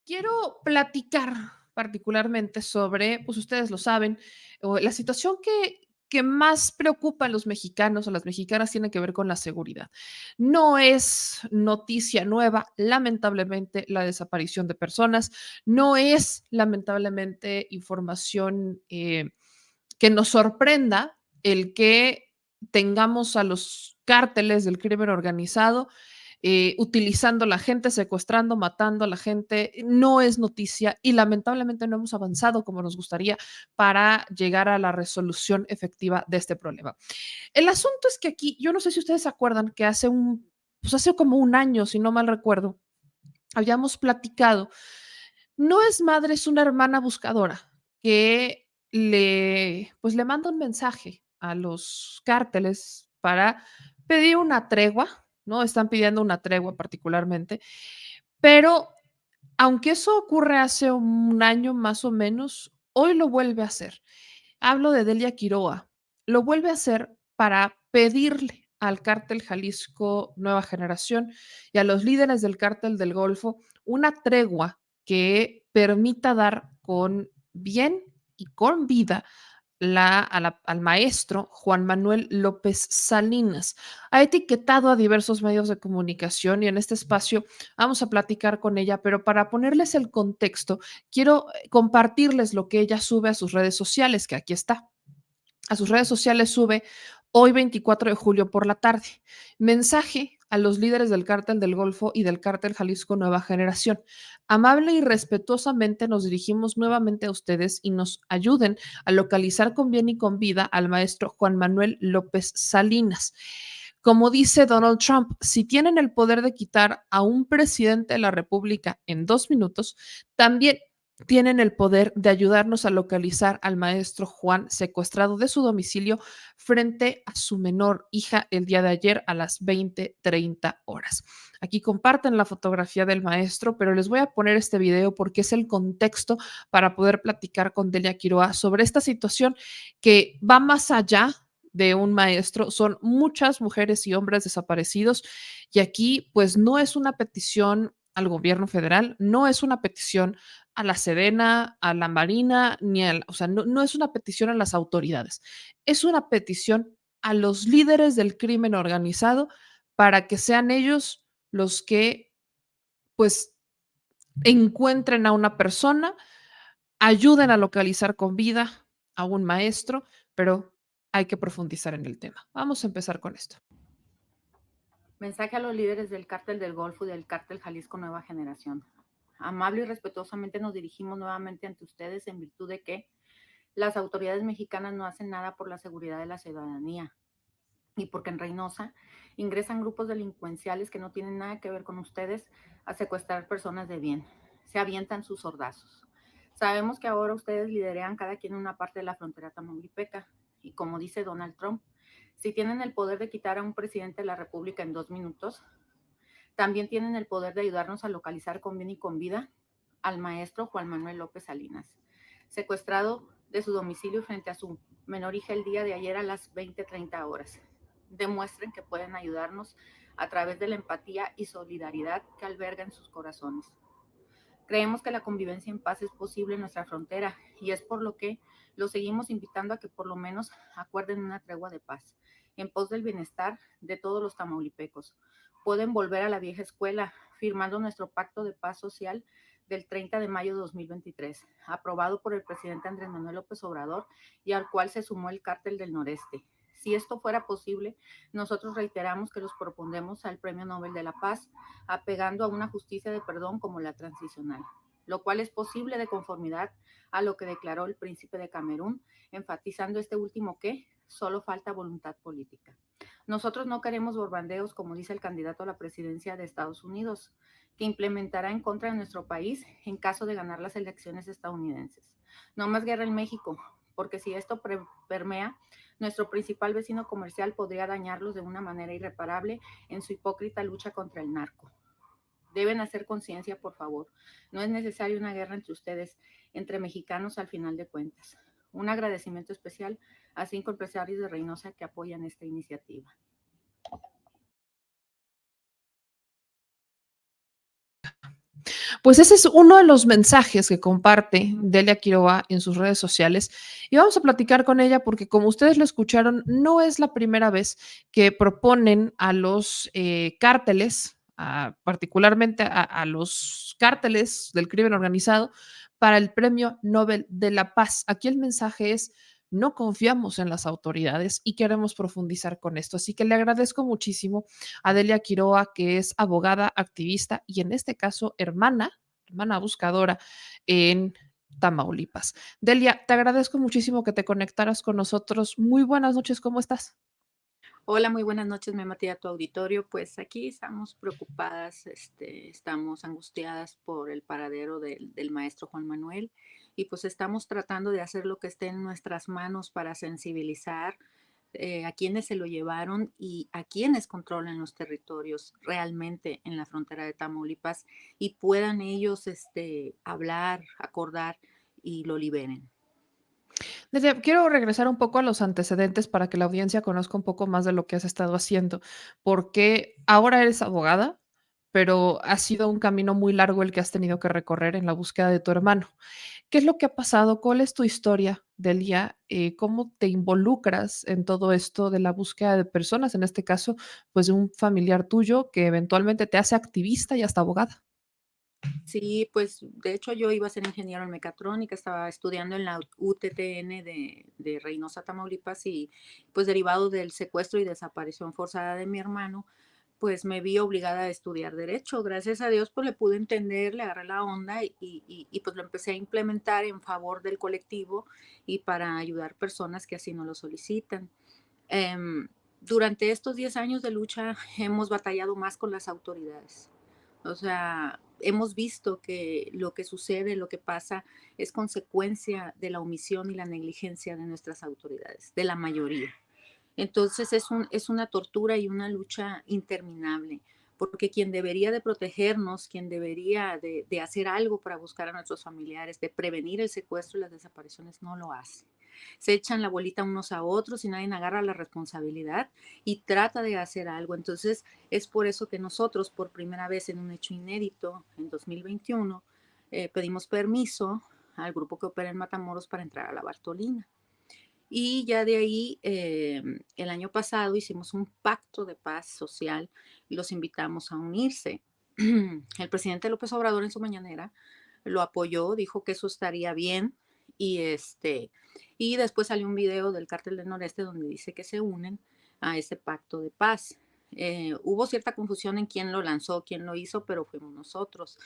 Quiero platicar particularmente sobre, pues ustedes lo saben, o la situación que más preocupa a los mexicanos o las mexicanas tiene que ver con la seguridad. No es noticia nueva, lamentablemente, la desaparición de personas, no es lamentablemente información que nos sorprenda el que tengamos a los cárteles del crimen organizado utilizando a la gente, secuestrando, matando a la gente, no es noticia y lamentablemente no hemos avanzado como nos gustaría para llegar a la resolución efectiva de este problema. El asunto es que aquí, yo no sé si ustedes se acuerdan que pues hace como un año, si no mal recuerdo, habíamos platicado, no es madre, es una hermana buscadora que pues le manda un mensaje a los cárteles para pedir una tregua, ¿no? Están pidiendo una tregua particularmente, pero aunque eso ocurre hace un año más o menos, hoy lo vuelve a hacer. Hablo de Delia Quiroga. Lo vuelve a hacer para pedirle al cártel Jalisco Nueva Generación y a los líderes del cártel del Golfo una tregua que permita dar con bien y con vida al maestro Juan Manuel López Salinas. Ha etiquetado a diversos medios de comunicación y en este espacio vamos a platicar con ella, pero para ponerles el contexto, quiero compartirles lo que ella sube a sus redes sociales, que aquí está. A sus redes sociales sube hoy 24 de julio por la tarde. Mensaje a los líderes del cártel del Golfo y del cártel Jalisco Nueva Generación. Amable y respetuosamente nos dirigimos nuevamente a ustedes y nos ayuden a localizar con bien y con vida al maestro Juan Manuel López Salinas. Como dice Donald Trump, si tienen el poder de quitar a un presidente de la República en 2 minutos, también tienen el poder de ayudarnos a localizar al maestro Juan secuestrado de su domicilio frente a su menor hija el día de ayer a las 20:30 horas. Aquí comparten la fotografía del maestro, pero les voy a poner este video porque es el contexto para poder platicar con Delia Quiroga sobre esta situación que va más allá de un maestro, son muchas mujeres y hombres desaparecidos y aquí pues no es una petición al gobierno federal, no es una petición a la Sedena, a la Marina, o sea, no, no es una petición a las autoridades, es una petición a los líderes del crimen organizado para que sean ellos los que, pues, encuentren a una persona, ayuden a localizar con vida a un maestro, pero hay que profundizar en el tema. Vamos a empezar con esto. Mensaje a los líderes del Cártel del Golfo y del Cártel Jalisco Nueva Generación. Amable y respetuosamente nos dirigimos nuevamente ante ustedes en virtud de que las autoridades mexicanas no hacen nada por la seguridad de la ciudadanía y porque en Reynosa ingresan grupos delincuenciales que no tienen nada que ver con ustedes a secuestrar personas de bien. Se avientan sus sordazos. Sabemos que ahora ustedes liderean cada quien una parte de la frontera tamaulipeca y como dice Donald Trump, si tienen el poder de quitar a un presidente de la República en 2 minutos, también tienen el poder de ayudarnos a localizar con bien y con vida al maestro Juan Manuel López Salinas, secuestrado de su domicilio frente a su menor hija el día de ayer a las 20:30 horas. Demuestren que pueden ayudarnos a través de la empatía y solidaridad que alberga en sus corazones. Creemos que la convivencia en paz es posible en nuestra frontera y es por lo que los seguimos invitando a que por lo menos acuerden una tregua de paz en pos del bienestar de todos los tamaulipecos. Pueden volver a la vieja escuela firmando nuestro pacto de paz social del 30 de mayo de 2023, aprobado por el presidente Andrés Manuel López Obrador y al cual se sumó el Cártel del Noreste. Si esto fuera posible, nosotros reiteramos que los propondremos al Premio Nobel de la Paz, apegando a una justicia de perdón como la transicional, lo cual es posible de conformidad a lo que declaró el príncipe de Camerún, enfatizando este último que solo falta voluntad política. Nosotros no queremos borbandeos, como dice el candidato a la presidencia de Estados Unidos, que implementará en contra de nuestro país en caso de ganar las elecciones estadounidenses. No más guerra en México, porque si esto permea, nuestro principal vecino comercial podría dañarlos de una manera irreparable en su hipócrita lucha contra el narco. Deben hacer conciencia, por favor. No es necesaria una guerra entre ustedes, entre mexicanos al final de cuentas. Un agradecimiento especial a 5 empresarios de Reynosa que apoyan esta iniciativa. Pues ese es uno de los mensajes que comparte Delia Quiroga en sus redes sociales y vamos a platicar con ella porque como ustedes lo escucharon, no es la primera vez que proponen a los cárteles, particularmente a los cárteles del crimen organizado, para el Premio Nobel de la Paz. Aquí el mensaje es, no confiamos en las autoridades y queremos profundizar con esto. Así que le agradezco muchísimo a Delia Quiroga, que es abogada, activista y en este caso hermana buscadora en Tamaulipas. Delia, te agradezco muchísimo que te conectaras con nosotros. Muy buenas noches, ¿cómo estás? Hola, muy buenas noches, me Matías, a tu auditorio. Pues aquí estamos preocupadas, estamos angustiadas por el paradero del maestro Juan Manuel y pues estamos tratando de hacer lo que esté en nuestras manos para sensibilizar a quienes se lo llevaron y a quienes controlan los territorios realmente en la frontera de Tamaulipas y puedan ellos hablar, acordar y lo liberen. Quiero regresar un poco a los antecedentes para que la audiencia conozca un poco más de lo que has estado haciendo, porque ahora eres abogada, pero ha sido un camino muy largo el que has tenido que recorrer en la búsqueda de tu hermano. ¿Qué es lo que ha pasado? ¿Cuál es tu historia, Delia? ¿Cómo te involucras en todo esto de la búsqueda de personas? En este caso, pues de un familiar tuyo que eventualmente te hace activista y hasta abogada. Sí, pues de hecho yo iba a ser ingeniero en mecatrónica, estaba estudiando en la UTTN de Reynosa, Tamaulipas, y pues derivado del secuestro y desaparición forzada de mi hermano, pues me vi obligada a estudiar derecho. Gracias a Dios pues le pude entender, le agarré la onda y pues lo empecé a implementar en favor del colectivo y para ayudar personas que así no lo solicitan. Durante estos 10 años de lucha hemos batallado más con las autoridades. O sea, hemos visto que lo que sucede, lo que pasa, es consecuencia de la omisión y la negligencia de nuestras autoridades, de la mayoría. Entonces es una tortura y una lucha interminable, porque quien debería de protegernos, quien debería de hacer algo para buscar a nuestros familiares, de prevenir el secuestro y las desapariciones, no lo hace. Se echan la bolita unos a otros y nadie agarra la responsabilidad y trata de hacer algo. Entonces es por eso que nosotros, por primera vez en un hecho inédito, en 2021, pedimos permiso al grupo que opera en Matamoros para entrar a la Bartolina. Y ya de ahí, el año pasado hicimos un pacto de paz social y los invitamos a unirse. El presidente López Obrador en su mañanera lo apoyó, dijo que eso estaría bien y y después salió un video del Cártel del Noreste donde dice que se unen a ese pacto de paz. Hubo cierta confusión en quién lo lanzó, quién lo hizo, pero fuimos nosotros.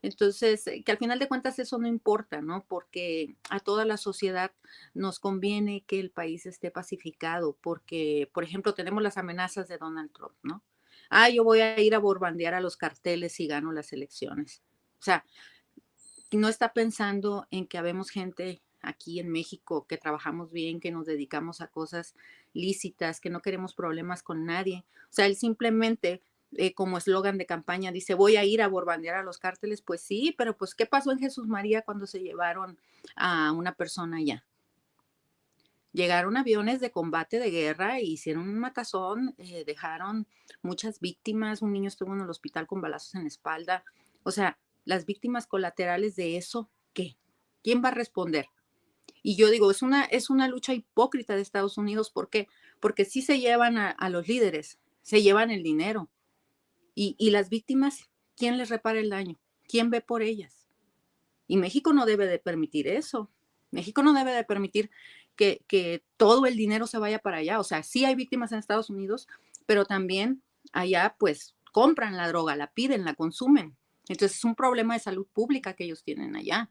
Entonces, que al final de cuentas eso no importa, ¿no? Porque a toda la sociedad nos conviene que el país esté pacificado, porque, por ejemplo, tenemos las amenazas de Donald Trump, ¿no? Ah, yo voy a ir a borbandear a los carteles si gano las elecciones. O sea, no está pensando en que habemos gente aquí en México que trabajamos bien, que nos dedicamos a cosas lícitas, que no queremos problemas con nadie. O sea, él simplemente, como eslogan de campaña, dice, voy a ir a borbandear a los cárteles. Pues sí, pero pues, ¿qué pasó en Jesús María cuando se llevaron a una persona allá? Llegaron aviones de combate de guerra e hicieron un matazón, dejaron muchas víctimas, un niño estuvo en el hospital con balazos en la espalda. O sea, las víctimas colaterales de eso, ¿qué? ¿Quién va a responder? Y yo digo, es una lucha hipócrita de Estados Unidos. ¿Por qué? Porque sí se llevan a los líderes, se llevan el dinero. Y las víctimas, ¿quién les repara el daño? ¿Quién ve por ellas? Y México no debe de permitir eso. México no debe de permitir que todo el dinero se vaya para allá. O sea, sí hay víctimas en Estados Unidos, pero también allá pues compran la droga, la piden, la consumen. Entonces es un problema de salud pública que ellos tienen allá.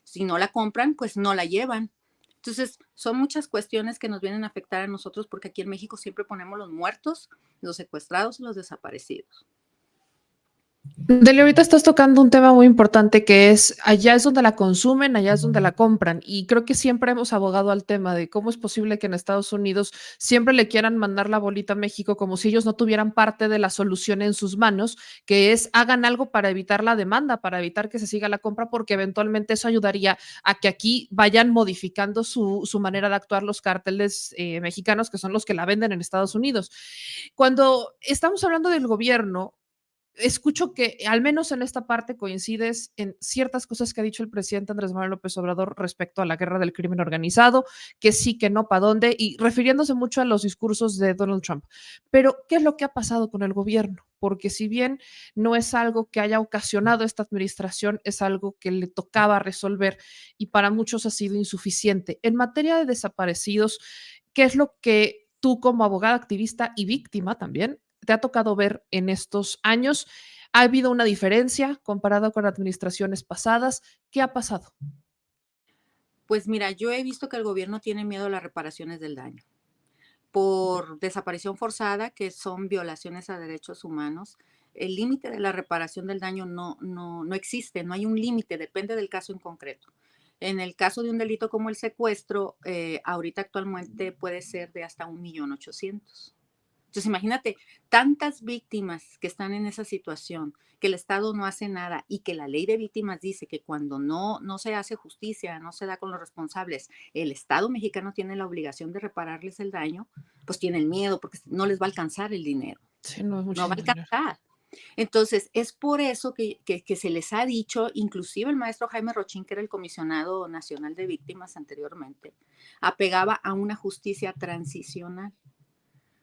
Si no la compran, pues no la llevan. Entonces, son muchas cuestiones que nos vienen a afectar a nosotros porque aquí en México siempre ponemos los muertos, los secuestrados y los desaparecidos. Deli, ahorita estás tocando un tema muy importante que es allá es donde la consumen, allá es donde la compran. Y creo que siempre hemos abogado al tema de cómo es posible que en Estados Unidos siempre le quieran mandar la bolita a México como si ellos no tuvieran parte de la solución en sus manos, que es hagan algo para evitar la demanda, para evitar que se siga la compra, porque eventualmente eso ayudaría a que aquí vayan modificando su manera de actuar los cárteles mexicanos, que son los que la venden en Estados Unidos. Cuando estamos hablando del gobierno, escucho que al menos en esta parte coincides en ciertas cosas que ha dicho el presidente Andrés Manuel López Obrador respecto a la guerra del crimen organizado, que sí, que no, para dónde, y refiriéndose mucho a los discursos de Donald Trump. Pero, ¿qué es lo que ha pasado con el gobierno? Porque si bien no es algo que haya ocasionado esta administración, es algo que le tocaba resolver y para muchos ha sido insuficiente. En materia de desaparecidos, ¿qué es lo que tú como abogada activista y víctima también te ha tocado ver en estos años? ¿Ha habido una diferencia comparado con administraciones pasadas? ¿Qué ha pasado? Pues mira, yo he visto que el gobierno tiene miedo a las reparaciones del daño por desaparición forzada, que son violaciones a derechos humanos. El límite de la reparación del daño no existe, no hay un límite, depende del caso en concreto. En el caso de un delito como el secuestro, ahorita actualmente puede ser de hasta 1.800.000. Entonces, imagínate, tantas víctimas que están en esa situación, que el Estado no hace nada y que la ley de víctimas dice que cuando no se hace justicia, no se da con los responsables, el Estado mexicano tiene la obligación de repararles el daño, pues tienen miedo porque no les va a alcanzar el dinero, Sí, no es no va a muchísimo dinero. alcanzar. Entonces, es por eso que se les ha dicho, inclusive el maestro Jaime Rochín, que era el comisionado nacional de víctimas anteriormente, apegaba a una justicia transicional.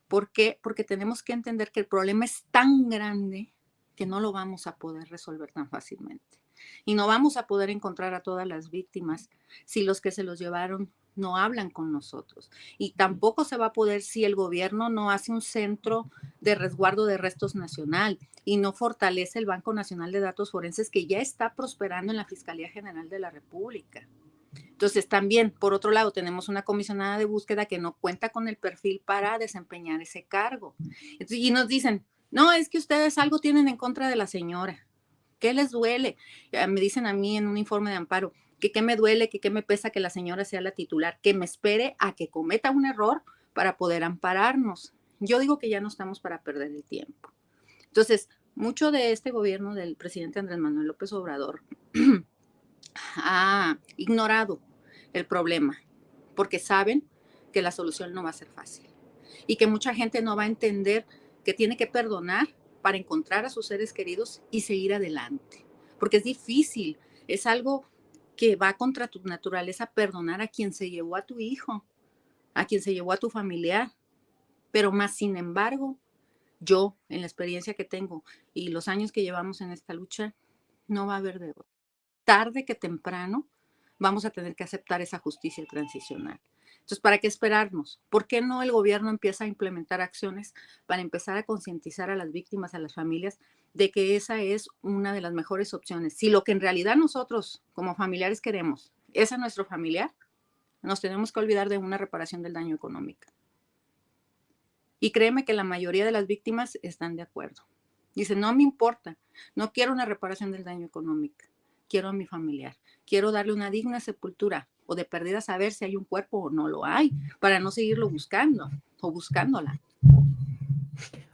¿Por qué? Porque tenemos que entender que el problema es tan grande que no lo vamos a poder resolver tan fácilmente. Y no vamos a poder encontrar a todas las víctimas si los que se los llevaron no hablan con nosotros. Y tampoco se va a poder si el gobierno no hace un centro de resguardo de restos nacional y no fortalece el Banco Nacional de Datos Forenses que ya está prosperando en la Fiscalía General de la República. Entonces, también, por otro lado, tenemos una comisionada de búsqueda que no cuenta con el perfil para desempeñar ese cargo. Entonces, y nos dicen, no, es que ustedes algo tienen en contra de la señora. ¿Qué les duele? Me dicen a mí en un informe de amparo que qué me duele, que qué me pesa que la señora sea la titular, que me espere a que cometa un error para poder ampararnos. Yo digo que ya no estamos para perder el tiempo. Entonces, mucho de este gobierno del presidente Andrés Manuel López Obrador ha ignorado el problema porque saben que la solución no va a ser fácil y que mucha gente no va a entender que tiene que perdonar para encontrar a sus seres queridos y seguir adelante. Porque es difícil, es algo que va contra tu naturaleza perdonar a quien se llevó a tu hijo, a quien se llevó a tu familiar. Pero más sin embargo, yo, en la experiencia que tengo y los años que llevamos en esta lucha, no va a haber de otra. Tarde que temprano vamos a tener que aceptar esa justicia transicional. Entonces, ¿para qué esperarnos? ¿Por qué no el gobierno empieza a implementar acciones para empezar a concientizar a las víctimas, a las familias, de que esa es una de las mejores opciones? Si lo que en realidad nosotros como familiares queremos es a nuestro familiar, nos tenemos que olvidar de una reparación del daño económico. Y créeme que la mayoría de las víctimas están de acuerdo. Dicen, no me importa, no quiero una reparación del daño económico, quiero a mi familiar, quiero darle una digna sepultura o de perdida saber si hay un cuerpo o no lo hay, para no seguirlo buscando o buscándola.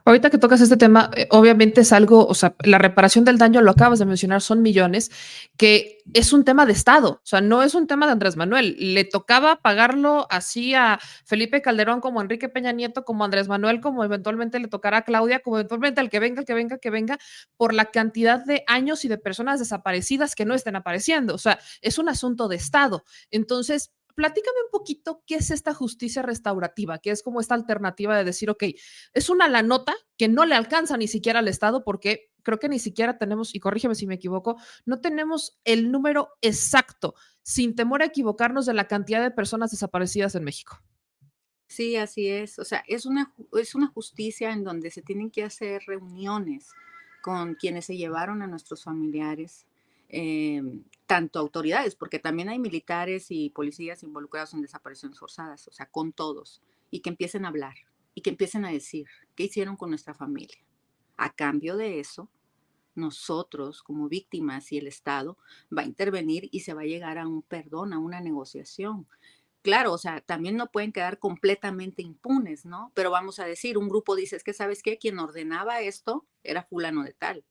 Ahorita que tocas este tema, obviamente es algo, o sea, la reparación del daño, lo acabas de mencionar, son millones, que es un tema de Estado, o sea, no es un tema de Andrés Manuel. Le tocaba pagarlo así a Felipe Calderón, como a Enrique Peña Nieto, como a Andrés Manuel, como eventualmente le tocará a Claudia, como eventualmente al que venga, el que venga, que venga, por la cantidad de años y de personas desaparecidas que no estén apareciendo. O sea, es un asunto de Estado. Entonces, platícame un poquito qué es esta justicia restaurativa, qué es como esta alternativa de decir, ok, es una la nota que no le alcanza ni siquiera al Estado porque creo que ni siquiera tenemos, y corrígeme si me equivoco, no tenemos el número exacto, sin temor a equivocarnos, de la cantidad de personas desaparecidas en México. Sí, así es. O sea, es una justicia en donde se tienen que hacer reuniones con quienes se llevaron a nuestros familiares, tanto autoridades, porque también hay militares y policías involucrados en desapariciones forzadas, o sea, con todos, y que empiecen a hablar y que empiecen a decir qué hicieron con nuestra familia. A cambio de eso, nosotros como víctimas y el Estado va a intervenir y se va a llegar a un perdón, a una negociación. Claro, o sea, también no pueden quedar completamente impunes, ¿no? Pero vamos a decir, un grupo dice, es que sabes qué, quien ordenaba esto era fulano de tal.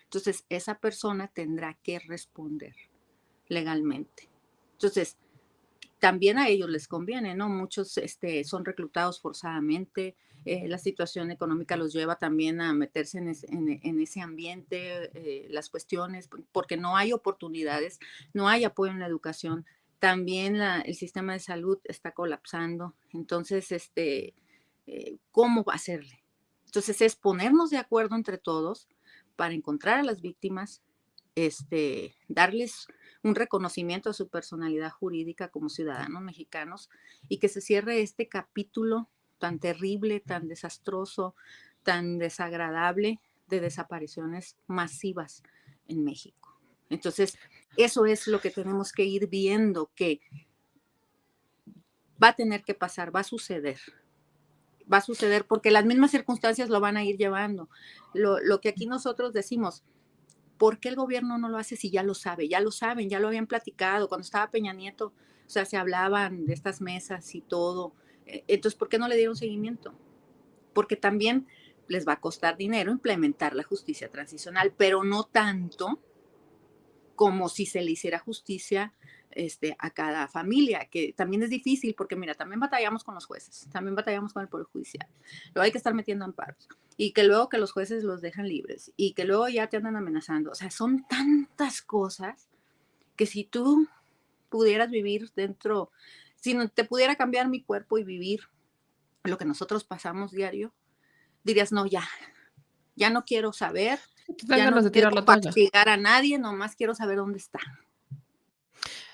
Entonces, esa persona tendrá que responder legalmente. Entonces, también a ellos les conviene, ¿no? Muchos son reclutados forzadamente, la situación económica los lleva también a meterse en ese ambiente, las cuestiones, porque no hay oportunidades, no hay apoyo en la educación. También el sistema de salud está colapsando. Entonces, ¿cómo va a hacerle? Entonces, es ponernos de acuerdo entre todos para encontrar a las víctimas, darles un reconocimiento a su personalidad jurídica como ciudadanos mexicanos y que se cierre este capítulo tan terrible, tan desastroso, tan desagradable de desapariciones masivas en México. Entonces, eso es lo que tenemos que ir viendo, que va a tener que pasar, va a suceder porque las mismas circunstancias lo van a ir llevando. Lo que aquí nosotros decimos, ¿por qué el gobierno no lo hace si ya lo sabe? Ya lo saben, ya lo habían platicado. Cuando estaba Peña Nieto, o sea, se hablaban de estas mesas y todo. Entonces, ¿por qué no le dieron seguimiento? Porque también les va a costar dinero implementar la justicia transicional, pero no tanto como si se le hiciera justicia a cada familia, que también es difícil porque mira, también batallamos con los jueces, también batallamos con el Poder Judicial, luego hay que estar metiendo amparos y que luego que los jueces los dejan libres y que luego ya te andan amenazando, o sea, son tantas cosas que si tú pudieras vivir dentro, si no, te pudiera cambiar mi cuerpo y vivir lo que nosotros pasamos diario, dirías, no, ya no quiero saber, Te dan ya no ganas de quiero tirar la toalla. castigar a nadie, nomás quiero saber dónde está.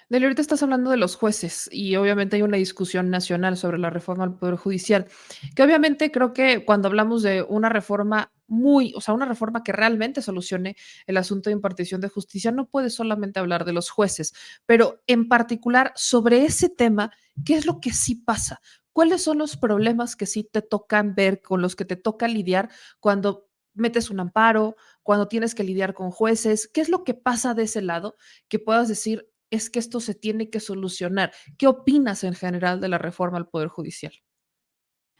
Deli, ahorita estás hablando de los jueces y obviamente hay una discusión nacional sobre la reforma al Poder Judicial, que obviamente creo que cuando hablamos de una reforma o sea, una reforma que realmente solucione el asunto de impartición de justicia, no puede solamente hablar de los jueces, pero en particular sobre ese tema, ¿qué es lo que sí pasa? ¿Cuáles son los problemas que sí te tocan ver, con los que te toca lidiar cuando metes un amparo, cuando tienes que lidiar con jueces? ¿Qué es lo que pasa de ese lado que puedas decir, es que esto se tiene que solucionar? ¿Qué opinas en general de la reforma al Poder Judicial?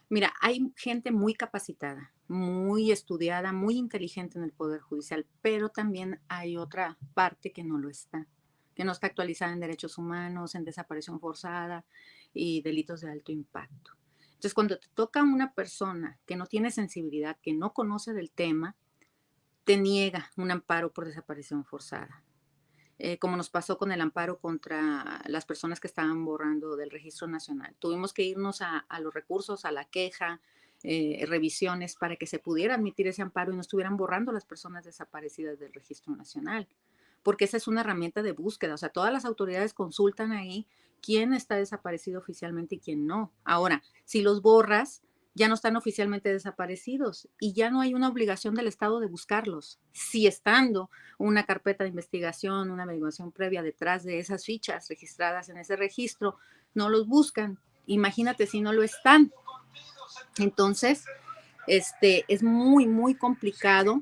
Mira, hay gente muy capacitada, muy estudiada, muy inteligente en el Poder Judicial, pero también hay otra parte que no está actualizada en derechos humanos, en desaparición forzada y delitos de alto impacto. Entonces, cuando te toca una persona que no tiene sensibilidad, que no conoce del tema, te niega un amparo por desaparición forzada, como nos pasó con el amparo contra las personas que estaban borrando del registro nacional. Tuvimos que irnos a los recursos, a la queja, revisiones para que se pudiera admitir ese amparo y no estuvieran borrando las personas desaparecidas del registro nacional, porque esa es una herramienta de búsqueda, o sea, todas las autoridades consultan ahí quién está desaparecido oficialmente y quién no. Ahora, si los borras, ya no están oficialmente desaparecidos y ya no hay una obligación del Estado de buscarlos. Si estando una carpeta de investigación, una averiguación previa detrás de esas fichas registradas en ese registro, no los buscan. Imagínate si no lo están. Entonces, es muy, muy complicado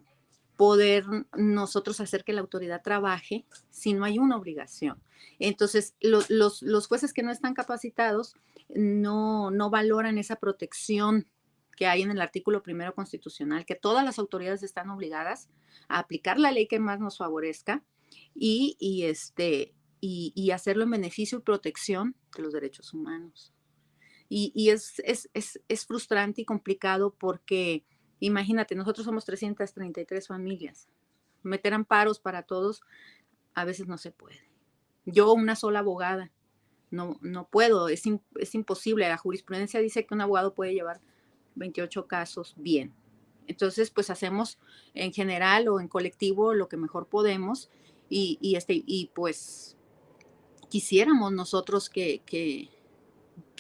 poder nosotros hacer que la autoridad trabaje si no hay una obligación. Entonces, los jueces que no están capacitados no valoran esa protección que hay en el artículo primero constitucional, que todas las autoridades están obligadas a aplicar la ley que más nos favorezca y, y, y hacerlo en beneficio y protección de los derechos humanos. Es frustrante y complicado porque, imagínate, nosotros somos 333 familias. Meter amparos para todos a veces no se puede. Yo, una sola abogada, no puedo, es imposible. La jurisprudencia dice que un abogado puede llevar 28 casos bien. Entonces, pues hacemos en general o en colectivo lo que mejor podemos y pues quisiéramos nosotros que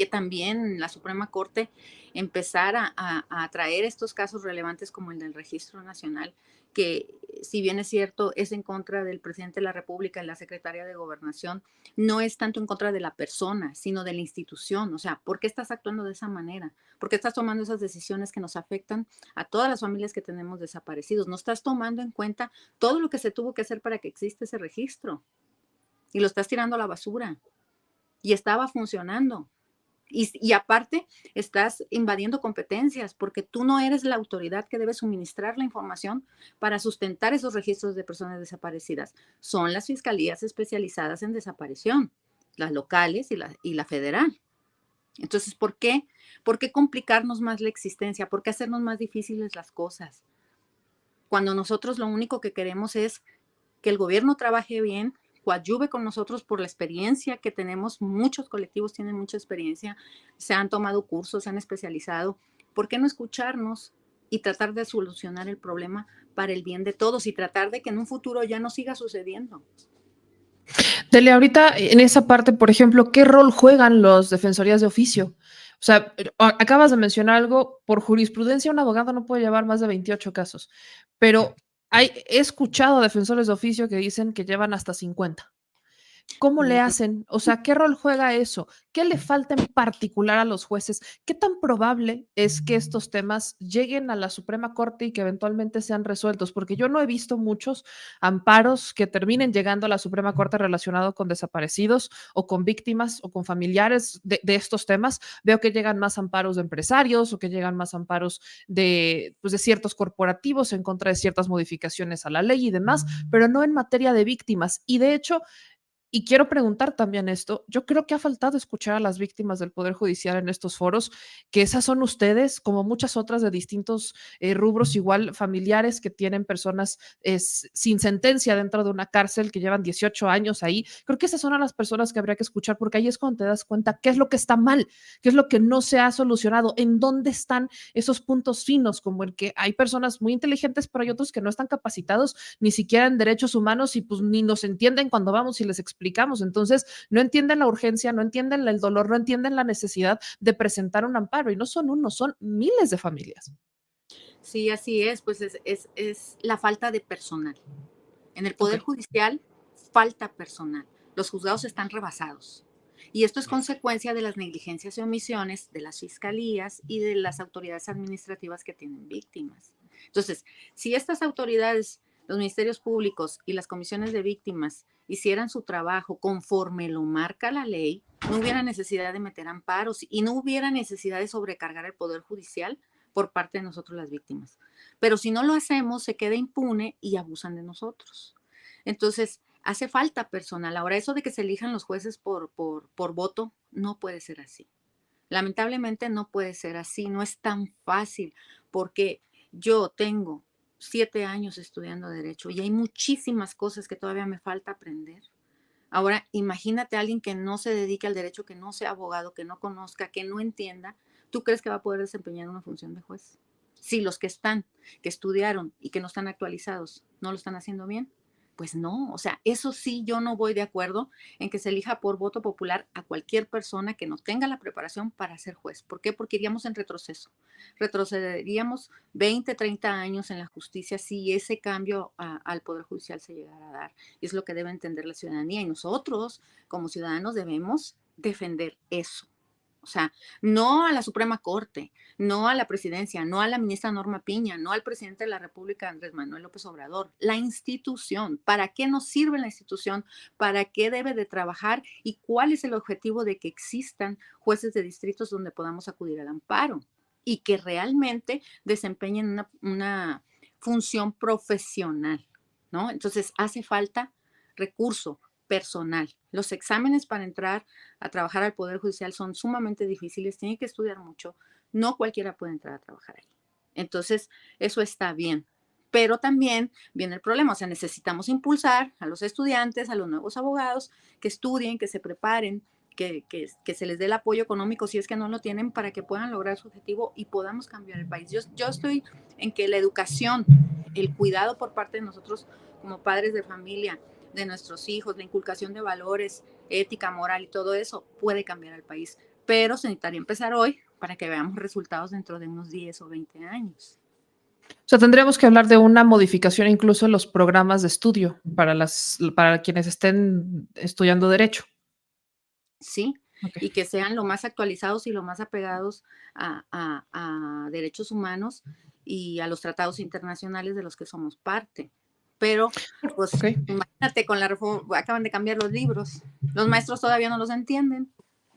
también la Suprema Corte empezara a traer estos casos relevantes como el del Registro Nacional, que si bien es cierto, es en contra del presidente de la República y la secretaria de Gobernación, no es tanto en contra de la persona, sino de la institución. O sea, ¿por qué estás actuando de esa manera? ¿Por qué estás tomando esas decisiones que nos afectan a todas las familias que tenemos desaparecidos? No estás tomando en cuenta todo lo que se tuvo que hacer para que exista ese registro y lo estás tirando a la basura y estaba funcionando. Y aparte, estás invadiendo competencias porque tú no eres la autoridad que debe suministrar la información para sustentar esos registros de personas desaparecidas. Son las fiscalías especializadas en desaparición, las locales y la federal. Entonces, ¿por qué? ¿Por qué complicarnos más la existencia? ¿Por qué hacernos más difíciles las cosas? Cuando nosotros lo único que queremos es que el gobierno trabaje bien, coadyuve con nosotros por la experiencia que tenemos. Muchos colectivos tienen mucha experiencia, se han tomado cursos, se han especializado. ¿Por qué no escucharnos y tratar de solucionar el problema para el bien de todos y tratar de que en un futuro ya no siga sucediendo? Tele, ahorita en esa parte, por ejemplo, ¿qué rol juegan los defensorías de oficio? O sea, acabas de mencionar algo, por jurisprudencia un abogado no puede llevar más de 28 casos, pero he escuchado defensores de oficio que dicen que llevan hasta 50. ¿Cómo le hacen? O sea, ¿qué rol juega eso? ¿Qué le falta en particular a los jueces? ¿Qué tan probable es que estos temas lleguen a la Suprema Corte y que eventualmente sean resueltos? Porque yo no he visto muchos amparos que terminen llegando a la Suprema Corte relacionados con desaparecidos o con víctimas o con familiares de estos temas. Veo que llegan más amparos de empresarios o que llegan más amparos pues de ciertos corporativos en contra de ciertas modificaciones a la ley y demás, pero no en materia de víctimas. Y de hecho, y quiero preguntar también esto, yo creo que ha faltado escuchar a las víctimas del Poder Judicial en estos foros, que esas son ustedes, como muchas otras de distintos rubros, igual familiares que tienen personas sin sentencia dentro de una cárcel, que llevan 18 años ahí. Creo que esas son a las personas que habría que escuchar, porque ahí es cuando te das cuenta qué es lo que está mal, qué es lo que no se ha solucionado, en dónde están esos puntos finos, como el que hay personas muy inteligentes, pero hay otros que no están capacitados ni siquiera en derechos humanos y pues ni nos entienden cuando vamos y les explicamos. Entonces, no entienden la urgencia, no entienden el dolor, no entienden la necesidad de presentar un amparo. Y no son uno, son miles de familias. Sí, así es, pues es la falta de personal. En el Ok. Poder Judicial falta personal. Los juzgados están rebasados. Y esto es consecuencia de las negligencias y omisiones de las fiscalías y de las autoridades administrativas que tienen víctimas. Entonces, si estas autoridades, los ministerios públicos y las comisiones de víctimas hicieran su trabajo conforme lo marca la ley, no hubiera necesidad de meter amparos y no hubiera necesidad de sobrecargar el Poder Judicial por parte de nosotros las víctimas. Pero si no lo hacemos, se queda impune y abusan de nosotros. Entonces, hace falta personal. Ahora, eso de que se elijan los jueces por voto, no puede ser así. Lamentablemente no puede ser así, no es tan fácil, porque yo tengo 7 años estudiando derecho y hay muchísimas cosas que todavía me falta aprender. Ahora, imagínate a alguien que no se dedique al derecho, que no sea abogado, que no conozca, que no entienda. ¿Tú crees que va a poder desempeñar una función de juez? Si los que están, que estudiaron y que no están actualizados, no lo están haciendo bien, pues no. O sea, eso sí, yo no voy de acuerdo en que se elija por voto popular a cualquier persona que no tenga la preparación para ser juez. ¿Por qué? Porque iríamos en retroceso. Retrocederíamos 20, 30 años en la justicia si ese cambio al Poder Judicial se llegara a dar. Y es lo que debe entender la ciudadanía. Y nosotros, como ciudadanos, debemos defender eso. O sea, no a la Suprema Corte, no a la presidencia, no a la ministra Norma Piña, no al presidente de la República, Andrés Manuel López Obrador. La institución, ¿para qué nos sirve la institución? ¿Para qué debe de trabajar? ¿Y cuál es el objetivo de que existan jueces de distritos donde podamos acudir al amparo? Y que realmente desempeñen una función profesional, ¿no? Entonces, hace falta recurso personal. Los exámenes para entrar a trabajar al Poder Judicial son sumamente difíciles, tiene que estudiar mucho, no cualquiera puede entrar a trabajar ahí. Entonces, eso está bien. Pero también viene el problema, o sea, necesitamos impulsar a los estudiantes, a los nuevos abogados, que estudien, que se preparen, que se les dé el apoyo económico si es que no lo tienen para que puedan lograr su objetivo y podamos cambiar el país. Yo estoy en que la educación, el cuidado por parte de nosotros como padres de familia, de nuestros hijos, la inculcación de valores, ética, moral y todo eso puede cambiar al país. Pero se necesitaría empezar hoy para que veamos resultados dentro de unos 10 o 20 años. O sea, tendríamos que hablar de una modificación incluso en los programas de estudio para quienes estén estudiando derecho. ¿Sí? Ok. Y que sean lo más actualizados y lo más apegados a derechos humanos y a los tratados internacionales de los que somos parte. Pero, pues, Ok. imagínate, con la reforma, acaban de cambiar los libros. Los maestros todavía no los entienden.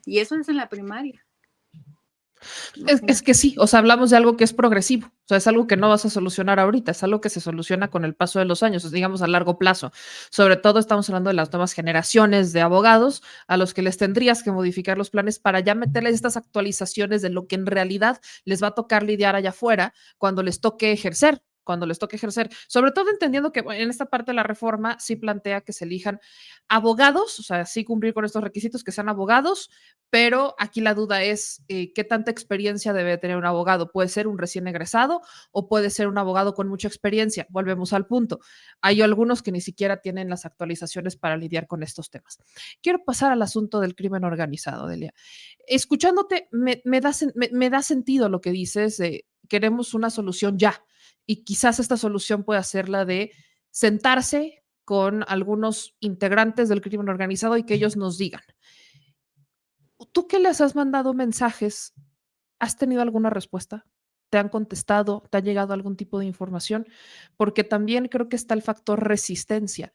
Y eso es en la primaria. Es que sí, o sea, hablamos de algo que es progresivo, o sea, es algo que no vas a solucionar ahorita, es algo que se soluciona con el paso de los años, es, digamos, a largo plazo. Sobre todo estamos hablando de las nuevas generaciones de abogados a los que les tendrías que modificar los planes para ya meterles estas actualizaciones de lo que en realidad les va a tocar lidiar allá afuera cuando les toque ejercer. Cuando les toque ejercer, sobre todo entendiendo que bueno, en esta parte de la reforma sí plantea que se elijan abogados, o sea, sí cumplir con estos requisitos, que sean abogados, pero aquí la duda es qué tanta experiencia debe tener un abogado. Puede ser un recién egresado o puede ser un abogado con mucha experiencia. Volvemos al punto. Hay algunos que ni siquiera tienen las actualizaciones para lidiar con estos temas. Quiero pasar al asunto del crimen organizado, Delia. Escuchándote, me da sentido lo que dices de queremos una solución ya y quizás esta solución pueda ser la de sentarse con algunos integrantes del crimen organizado y que ellos nos digan, ¿tú que les has mandado mensajes? ¿Has tenido alguna respuesta? ¿Te han contestado? ¿Te ha llegado algún tipo de información? Porque también creo que está el factor resistencia.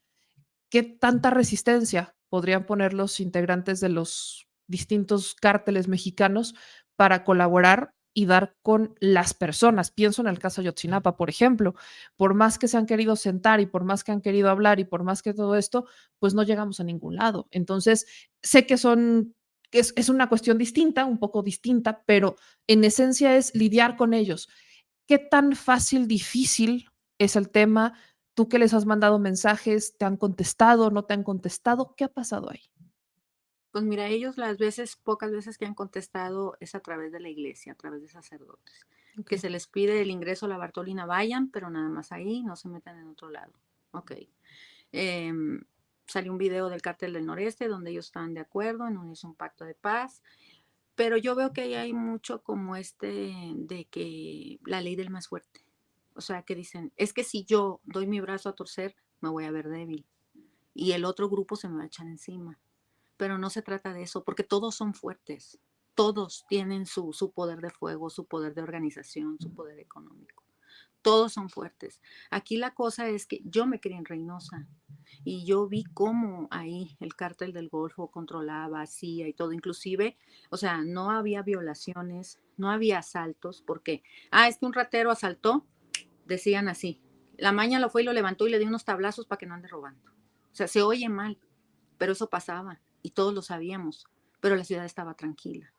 ¿Qué tanta resistencia podrían poner los integrantes de los distintos cárteles mexicanos para colaborar y dar con las personas? Pienso en el caso de Yotzinapa, por ejemplo. Por más que se han querido sentar y por más que han querido hablar y por más que todo esto, pues no llegamos a ningún lado. Entonces, sé que es una cuestión distinta, un poco distinta, pero en esencia es lidiar con ellos. ¿Qué tan fácil, difícil es el tema? ¿Tú que les has mandado mensajes? ¿Te han contestado? ¿No te han contestado? ¿Qué ha pasado ahí? Pues mira, ellos las veces, pocas veces que han contestado es a través de la iglesia, a través de sacerdotes, que Okey. se les pide el ingreso a la Bartolina, vayan, pero nada más ahí, no se metan en otro lado. Ok. Em, Salió un video del Cártel del Noreste donde ellos estaban de acuerdo en unirse a un pacto de paz, pero yo veo que ahí hay mucho como de que la ley del más fuerte. O sea, que dicen, es que si yo doy mi brazo a torcer, me voy a ver débil y el otro grupo se me va a echar encima. Pero no se trata de eso, porque todos son fuertes. Todos tienen su poder de fuego, su poder de organización, su poder económico. Todos son fuertes. Aquí la cosa es que yo me crié en Reynosa y yo vi cómo ahí el cártel del Golfo controlaba, hacía y todo. Inclusive, o sea, no había violaciones, no había asaltos, porque, es que un ratero asaltó, decían así. La maña lo fue y lo levantó y le dio unos tablazos para que no ande robando. O sea, se oye mal, pero eso pasaba y todos lo sabíamos, pero la ciudad estaba tranquila.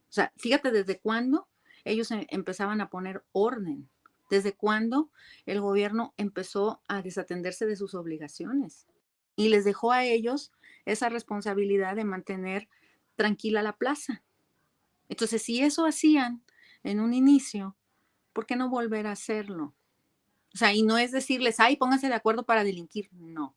O sea, fíjate desde cuándo ellos empezaban a poner orden, desde cuándo el gobierno empezó a desatenderse de sus obligaciones y les dejó a ellos esa responsabilidad de mantener tranquila la plaza. Entonces, si eso hacían en un inicio, ¿por qué no volver a hacerlo? O sea, y no es decirles, ay, pónganse de acuerdo para delinquir. No.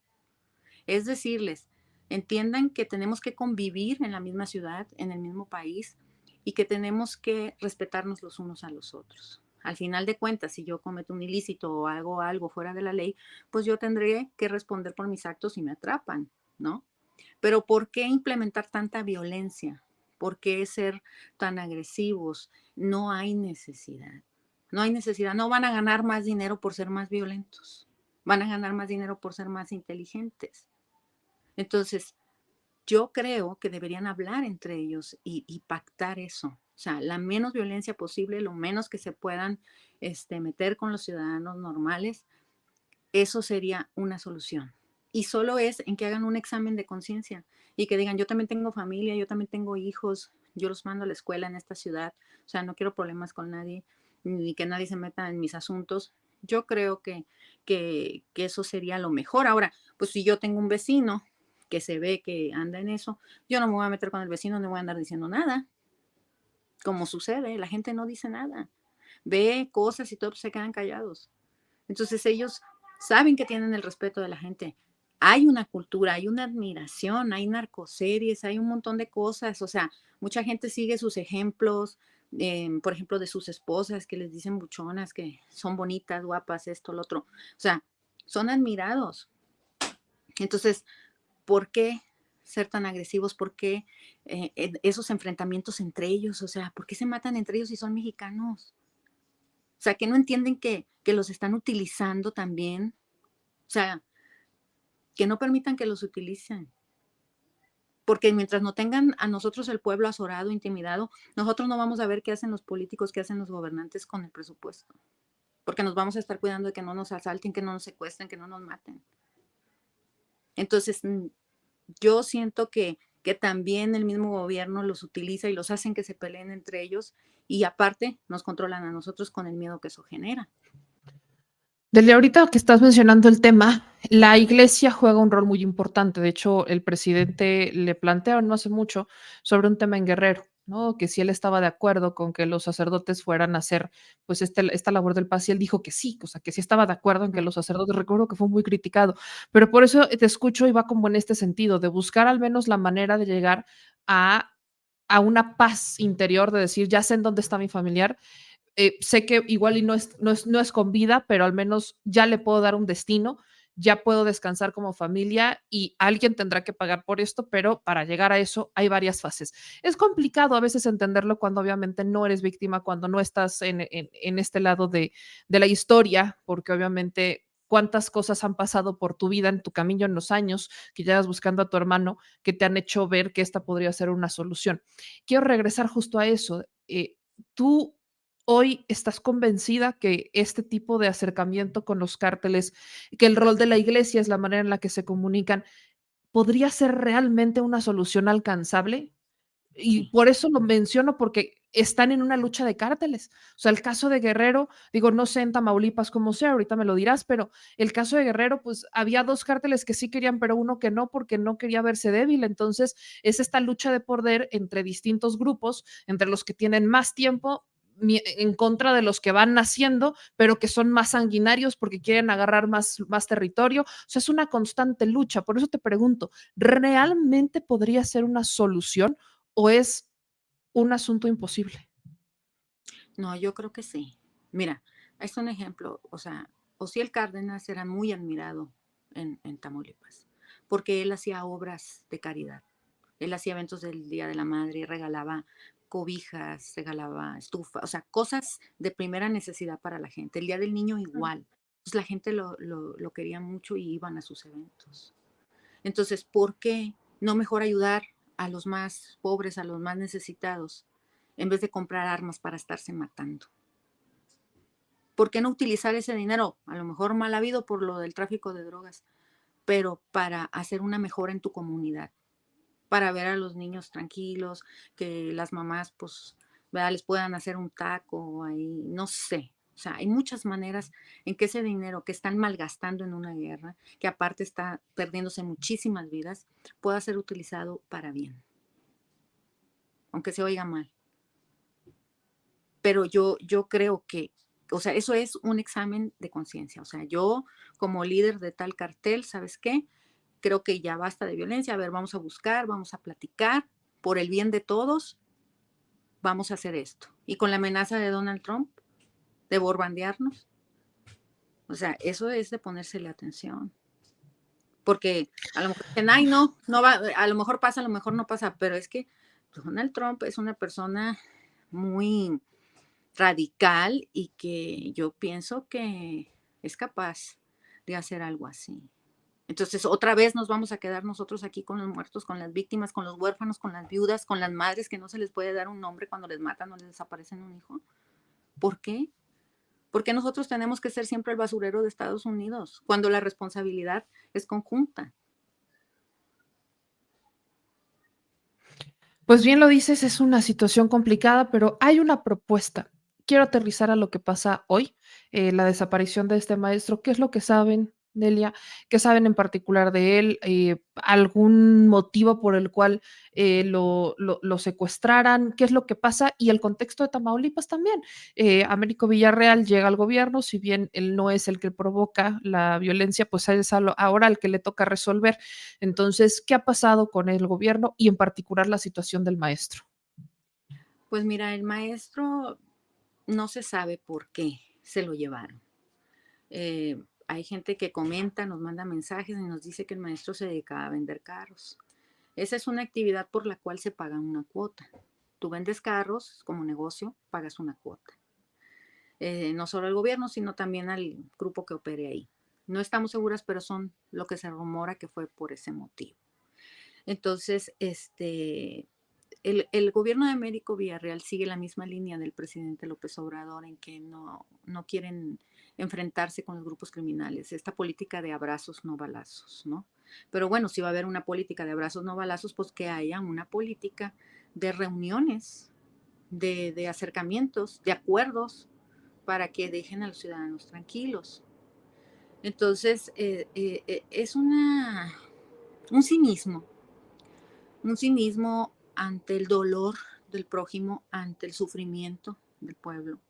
Es decirles, entiendan que tenemos que convivir en la misma ciudad, en el mismo país, y que tenemos que respetarnos los unos a los otros. Al final de cuentas, si yo cometo un ilícito o hago algo fuera de la ley, pues yo tendré que responder por mis actos si me atrapan, ¿no? Pero ¿por qué implementar tanta violencia? ¿Por qué ser tan agresivos? No hay necesidad. No hay necesidad. No van a ganar más dinero por ser más violentos. Van a ganar más dinero por ser más inteligentes. Entonces, yo creo que deberían hablar entre ellos y pactar eso. O sea, la menos violencia posible, lo menos que se puedan meter con los ciudadanos normales, eso sería una solución. Y solo es en que hagan un examen de conciencia y que digan, yo también tengo familia, yo también tengo hijos, yo los mando a la escuela en esta ciudad, o sea, no quiero problemas con nadie, ni que nadie se meta en mis asuntos. Yo creo que eso sería lo mejor. Ahora, pues si yo tengo un vecino que se ve que anda en eso, yo no me voy a meter con el vecino, no voy a andar diciendo nada, como sucede, la gente no dice nada, ve cosas y todos se quedan callados. Entonces ellos saben que tienen el respeto de la gente. Hay una cultura, hay una admiración, hay narcoseries, hay un montón de cosas. O sea, mucha gente sigue sus ejemplos, por ejemplo, de sus esposas que les dicen buchonas, que son bonitas, guapas, esto, lo otro. O sea, son admirados. Entonces, ¿por qué ser tan agresivos? ¿Por qué esos enfrentamientos entre ellos? O sea, ¿por qué se matan entre ellos si son mexicanos? O sea, que no entienden que los están utilizando también. O sea, que no permitan que los utilicen. porque mientras no tengan a nosotros el pueblo azorado, intimidado, nosotros no vamos a ver qué hacen los políticos, qué hacen los gobernantes con el presupuesto, porque nos vamos a estar cuidando de que no nos asalten, que no nos secuestren, que no nos maten. Entonces, yo siento que también el mismo gobierno los utiliza y los hacen que se peleen entre ellos y aparte nos controlan a nosotros con el miedo que eso genera. Desde ahorita que estás mencionando el tema, la iglesia juega un rol muy importante. De hecho, el presidente le plantearon no hace mucho sobre un tema en Guerrero, ¿no? Que si él estaba de acuerdo con que los sacerdotes fueran a hacer pues esta labor del paz y él dijo que sí, o sea, que sí estaba de acuerdo en que los sacerdotes, recuerdo que fue muy criticado, pero por eso te escucho y va como en este sentido, de buscar al menos la manera de llegar a, a una paz interior, de decir, ya sé en dónde está mi familiar, sé que igual y no es con vida, pero al menos ya le puedo dar un destino, ya puedo descansar como familia y alguien tendrá que pagar por esto, pero para llegar a eso hay varias fases. Es complicado a veces entenderlo cuando obviamente no eres víctima, cuando no estás en este lado de la historia, porque obviamente cuántas cosas han pasado por tu vida en tu camino en los años que llevas buscando a tu hermano que te han hecho ver que esta podría ser una solución. Quiero regresar justo a eso. Tú hoy estás convencida que este tipo de acercamiento con los cárteles, que el rol de la iglesia es la manera en la que se comunican, podría ser realmente una solución alcanzable. Y Sí. por eso lo menciono, porque están en una lucha de cárteles. O sea, el caso de Guerrero, digo, no sé en Tamaulipas cómo sea, ahorita me lo dirás, pero el caso de Guerrero, pues había dos cárteles que sí querían, pero uno que no, porque no quería verse débil. Entonces, es esta lucha de poder entre distintos grupos, entre los que tienen más tiempo en contra de los que van naciendo, pero que son más sanguinarios porque quieren agarrar más territorio. O sea, es una constante lucha. Por eso te pregunto, ¿realmente podría ser una solución o es un asunto imposible? No, yo creo que sí. Mira, es un ejemplo, o sea, Osiel Cárdenas era muy admirado en Tamaulipas, porque él hacía obras de caridad. Él hacía eventos del Día de la Madre, regalaba cobijas, regalaba estufa, o sea, cosas de primera necesidad para la gente. El Día del Niño igual. Pues la gente lo quería mucho y iban a sus eventos. Entonces, ¿por qué no mejor ayudar a los más pobres, a los más necesitados, en vez de comprar armas para estarse matando? ¿Por qué no utilizar ese dinero, a lo mejor mal habido por lo del tráfico de drogas, pero para hacer una mejora en tu comunidad? Para ver a los niños tranquilos, que las mamás, pues, ¿verdad? Les puedan hacer un taco ahí, no sé. O sea, hay muchas maneras en que ese dinero que están malgastando en una guerra, que aparte está perdiéndose muchísimas vidas, pueda ser utilizado para bien, aunque se oiga mal. Pero yo creo que, o sea, eso es un examen de conciencia. O sea, yo como líder de tal cartel, ¿sabes qué? Creo que ya basta de violencia. A ver, vamos a buscar, vamos a platicar por el bien de todos, vamos a hacer esto. Y con la amenaza de Donald Trump de borbandearnos, o sea, eso es de ponérsele atención. Porque a lo mejor dicen, ay, no, no va, a lo mejor pasa, a lo mejor no pasa, pero es que Donald Trump es una persona muy radical y que yo pienso que es capaz de hacer algo así. Entonces, otra vez nos vamos a quedar nosotros aquí con los muertos, con las víctimas, con los huérfanos, con las viudas, con las madres que no se les puede dar un nombre cuando les matan o les desaparecen un hijo. ¿Por qué? Porque nosotros tenemos que ser siempre el basurero de Estados Unidos, cuando la responsabilidad es conjunta. Pues bien lo dices, es una situación complicada, pero hay una propuesta. Quiero aterrizar a lo que pasa hoy, la desaparición de este maestro. ¿Qué es lo que saben, Delia? ¿Qué saben en particular de él? ¿Algún motivo por el cual lo secuestraran? ¿Qué es lo que pasa? Y el contexto de Tamaulipas también. Américo Villarreal llega al gobierno, si bien él no es el que provoca la violencia, pues es ahora el que le toca resolver. Entonces, ¿qué ha pasado con el gobierno y en particular la situación del maestro? Pues mira, el maestro no se sabe por qué se lo llevaron. Hay gente que comenta, nos manda mensajes y nos dice que el maestro se dedicaba a vender carros. Esa es una actividad por la cual se paga una cuota. Tú vendes carros como negocio, pagas una cuota. No solo al gobierno, sino también al grupo que opere ahí. No estamos seguras, pero son lo que se rumora que fue por ese motivo. Entonces, el gobierno de Américo Villarreal sigue la misma línea del presidente López Obrador en que no quieren enfrentarse con los grupos criminales, esta política de abrazos, no balazos, ¿no? Pero bueno, si va a haber una política de abrazos, no balazos, pues que haya una política de reuniones, de acercamientos, de acuerdos, para que dejen a los ciudadanos tranquilos. Entonces, es cinismo, un cinismo ante el dolor del prójimo, ante el sufrimiento del pueblo,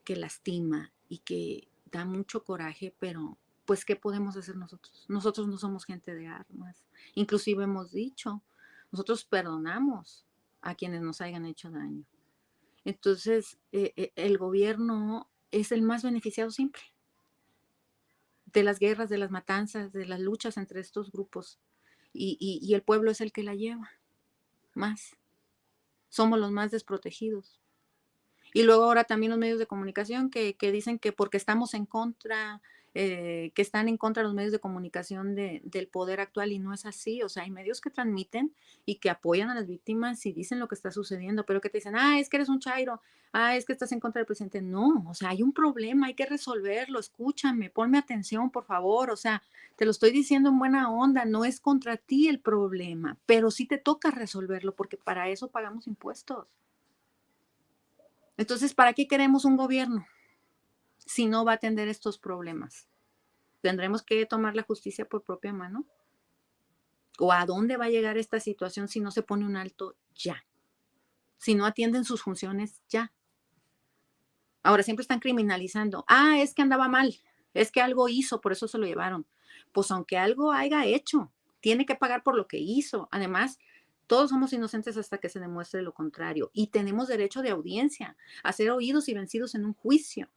que lastima y que da mucho coraje, pero pues ¿qué podemos hacer nosotros? Nosotros no somos gente de armas. Inclusive hemos dicho, nosotros perdonamos a quienes nos hayan hecho daño. Entonces, el gobierno es el más beneficiado siempre de las guerras, de las matanzas, de las luchas entre estos grupos. Y el pueblo es el que la lleva más. Somos los más desprotegidos. Y luego ahora también los medios de comunicación que dicen que porque estamos en contra, que están en contra los medios de comunicación del poder actual y no es así. O sea, hay medios que transmiten y que apoyan a las víctimas y dicen lo que está sucediendo, pero que te dicen, es que eres un chairo, es que estás en contra del presidente. No, o sea, hay un problema, hay que resolverlo, escúchame, ponme atención, por favor. O sea, te lo estoy diciendo en buena onda, no es contra ti el problema, pero sí te toca resolverlo porque para eso pagamos impuestos. Entonces, ¿para qué queremos un gobierno si no va a atender estos problemas? ¿Tendremos que tomar la justicia por propia mano? ¿O a dónde va a llegar esta situación si no se pone un alto ya? Si no atienden sus funciones ya. Ahora siempre están criminalizando. Es que andaba mal, es que algo hizo, por eso se lo llevaron. Pues aunque algo haya hecho, tiene que pagar por lo que hizo. Además, todos somos inocentes hasta que se demuestre lo contrario y tenemos derecho de audiencia, a ser oídos y vencidos en un juicio.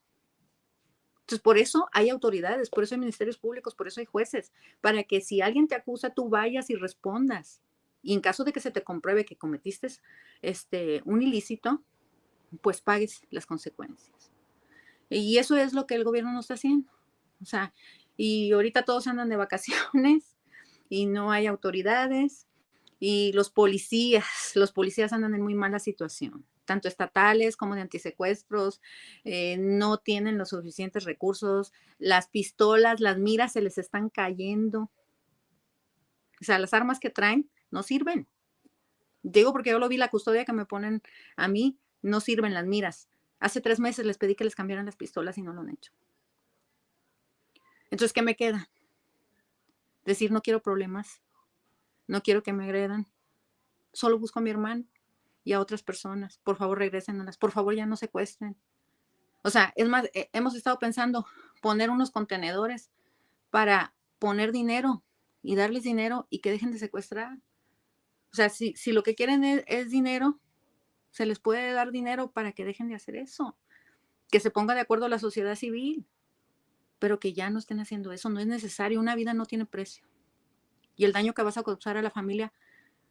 Entonces, por eso hay autoridades, por eso hay ministerios públicos, por eso hay jueces, para que si alguien te acusa, tú vayas y respondas. Y en caso de que se te compruebe que cometiste un ilícito, pues pagues las consecuencias. Y eso es lo que el gobierno no está haciendo. O sea, y ahorita todos andan de vacaciones y no hay autoridades y los policías andan en muy mala situación, tanto estatales como de antisecuestros, no tienen los suficientes recursos, las pistolas, las miras se les están cayendo, o sea, las armas que traen no sirven. Digo porque yo lo vi, la custodia que me ponen a mí, no sirven las miras. Hace 3 meses les pedí que les cambiaran las pistolas y no lo han hecho. Entonces, ¿qué me queda? Decir, no quiero problemas, no quiero que me agredan, solo busco a mi hermano y a otras personas. Por favor, regrésenlas. Por favor, ya no secuestren. O sea, es más, hemos estado pensando poner unos contenedores para poner dinero y darles dinero y que dejen de secuestrar. O sea, si lo que quieren es dinero, se les puede dar dinero para que dejen de hacer eso. Que se ponga de acuerdo la sociedad civil, pero que ya no estén haciendo eso. No es necesario. Una vida no tiene precio. Y el daño que vas a causar a la familia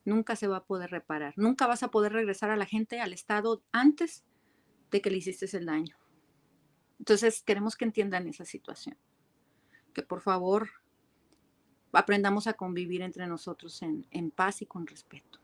nunca se va a poder reparar. Nunca vas a poder regresar a la gente al estado antes de que le hiciste el daño. Entonces, queremos que entiendan esa situación. Que por favor aprendamos a convivir entre nosotros en paz y con respeto.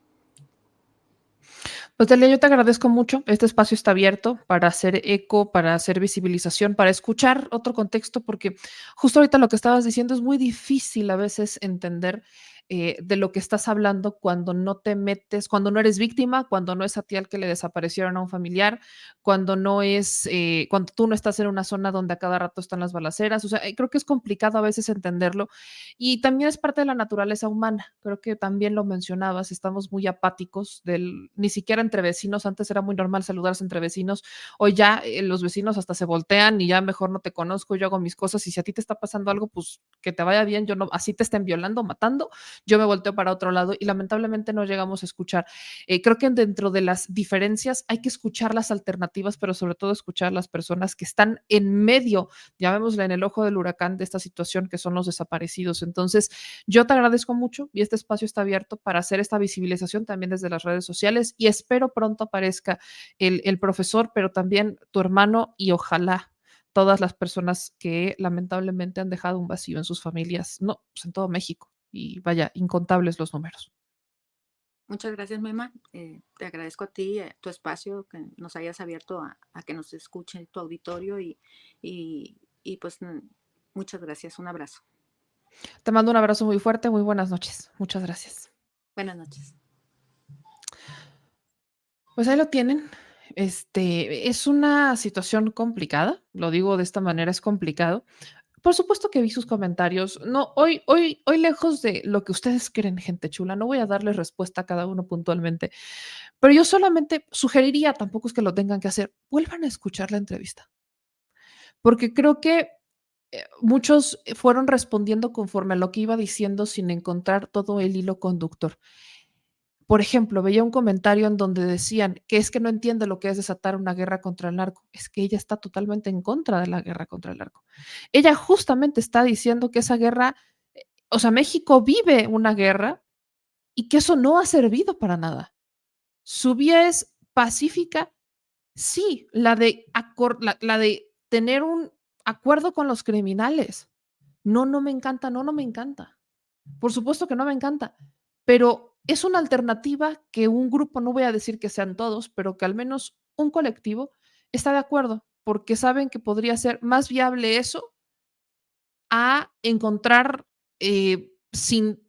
Pues Delia, yo te agradezco mucho. Este espacio está abierto para hacer eco, para hacer visibilización, para escuchar otro contexto, porque justo ahorita lo que estabas diciendo es muy difícil a veces entender de lo que estás hablando cuando no te metes, cuando no eres víctima, cuando no es a ti al que le desaparecieron a un familiar, cuando no es, cuando tú no estás en una zona donde a cada rato están las balaceras. O sea, creo que es complicado a veces entenderlo y también es parte de la naturaleza humana. Creo que también lo mencionabas, estamos muy apáticos ni siquiera entre vecinos. Antes era muy normal saludarse entre vecinos. Hoy ya los vecinos hasta se voltean y ya mejor no te conozco, yo hago mis cosas y si a ti te está pasando algo, pues que te vaya bien. Yo no, así te estén violando, matando, yo me volteo para otro lado y lamentablemente no llegamos a escuchar. Creo que dentro de las diferencias hay que escuchar las alternativas, pero sobre todo escuchar las personas que están en medio, llamémosle en el ojo del huracán de esta situación, que son los desaparecidos. Entonces, yo te agradezco mucho y este espacio está abierto para hacer esta visibilización también desde las redes sociales y espero pronto aparezca el profesor, pero también tu hermano y ojalá todas las personas que lamentablemente han dejado un vacío en sus familias, no, pues en todo México y vaya, incontables los números. Muchas gracias, Mema. Te agradezco a ti, tu espacio, que nos hayas abierto a que nos escuche tu auditorio y pues muchas gracias. Un abrazo. Te mando un abrazo muy fuerte, muy buenas noches. Muchas gracias. Buenas noches. Pues ahí lo tienen. Es una situación complicada, lo digo de esta manera, es complicado. Por supuesto que vi sus comentarios. No, hoy lejos de lo que ustedes creen, gente chula, no voy a darles respuesta a cada uno puntualmente, pero yo solamente sugeriría, tampoco es que lo tengan que hacer, vuelvan a escuchar la entrevista, porque creo que muchos fueron respondiendo conforme a lo que iba diciendo sin encontrar todo el hilo conductor. Por ejemplo, veía un comentario en donde decían que es que no entiende lo que es desatar una guerra contra el narco. Es que ella está totalmente en contra de la guerra contra el narco. Ella justamente está diciendo que esa guerra, o sea, México vive una guerra y que eso no ha servido para nada. Su vía es pacífica, sí, la de tener un acuerdo con los criminales. No, no me encanta, no, no me encanta. Por supuesto que no me encanta, pero es una alternativa que un grupo, no voy a decir que sean todos, pero que al menos un colectivo está de acuerdo, porque saben que podría ser más viable eso a encontrar sin,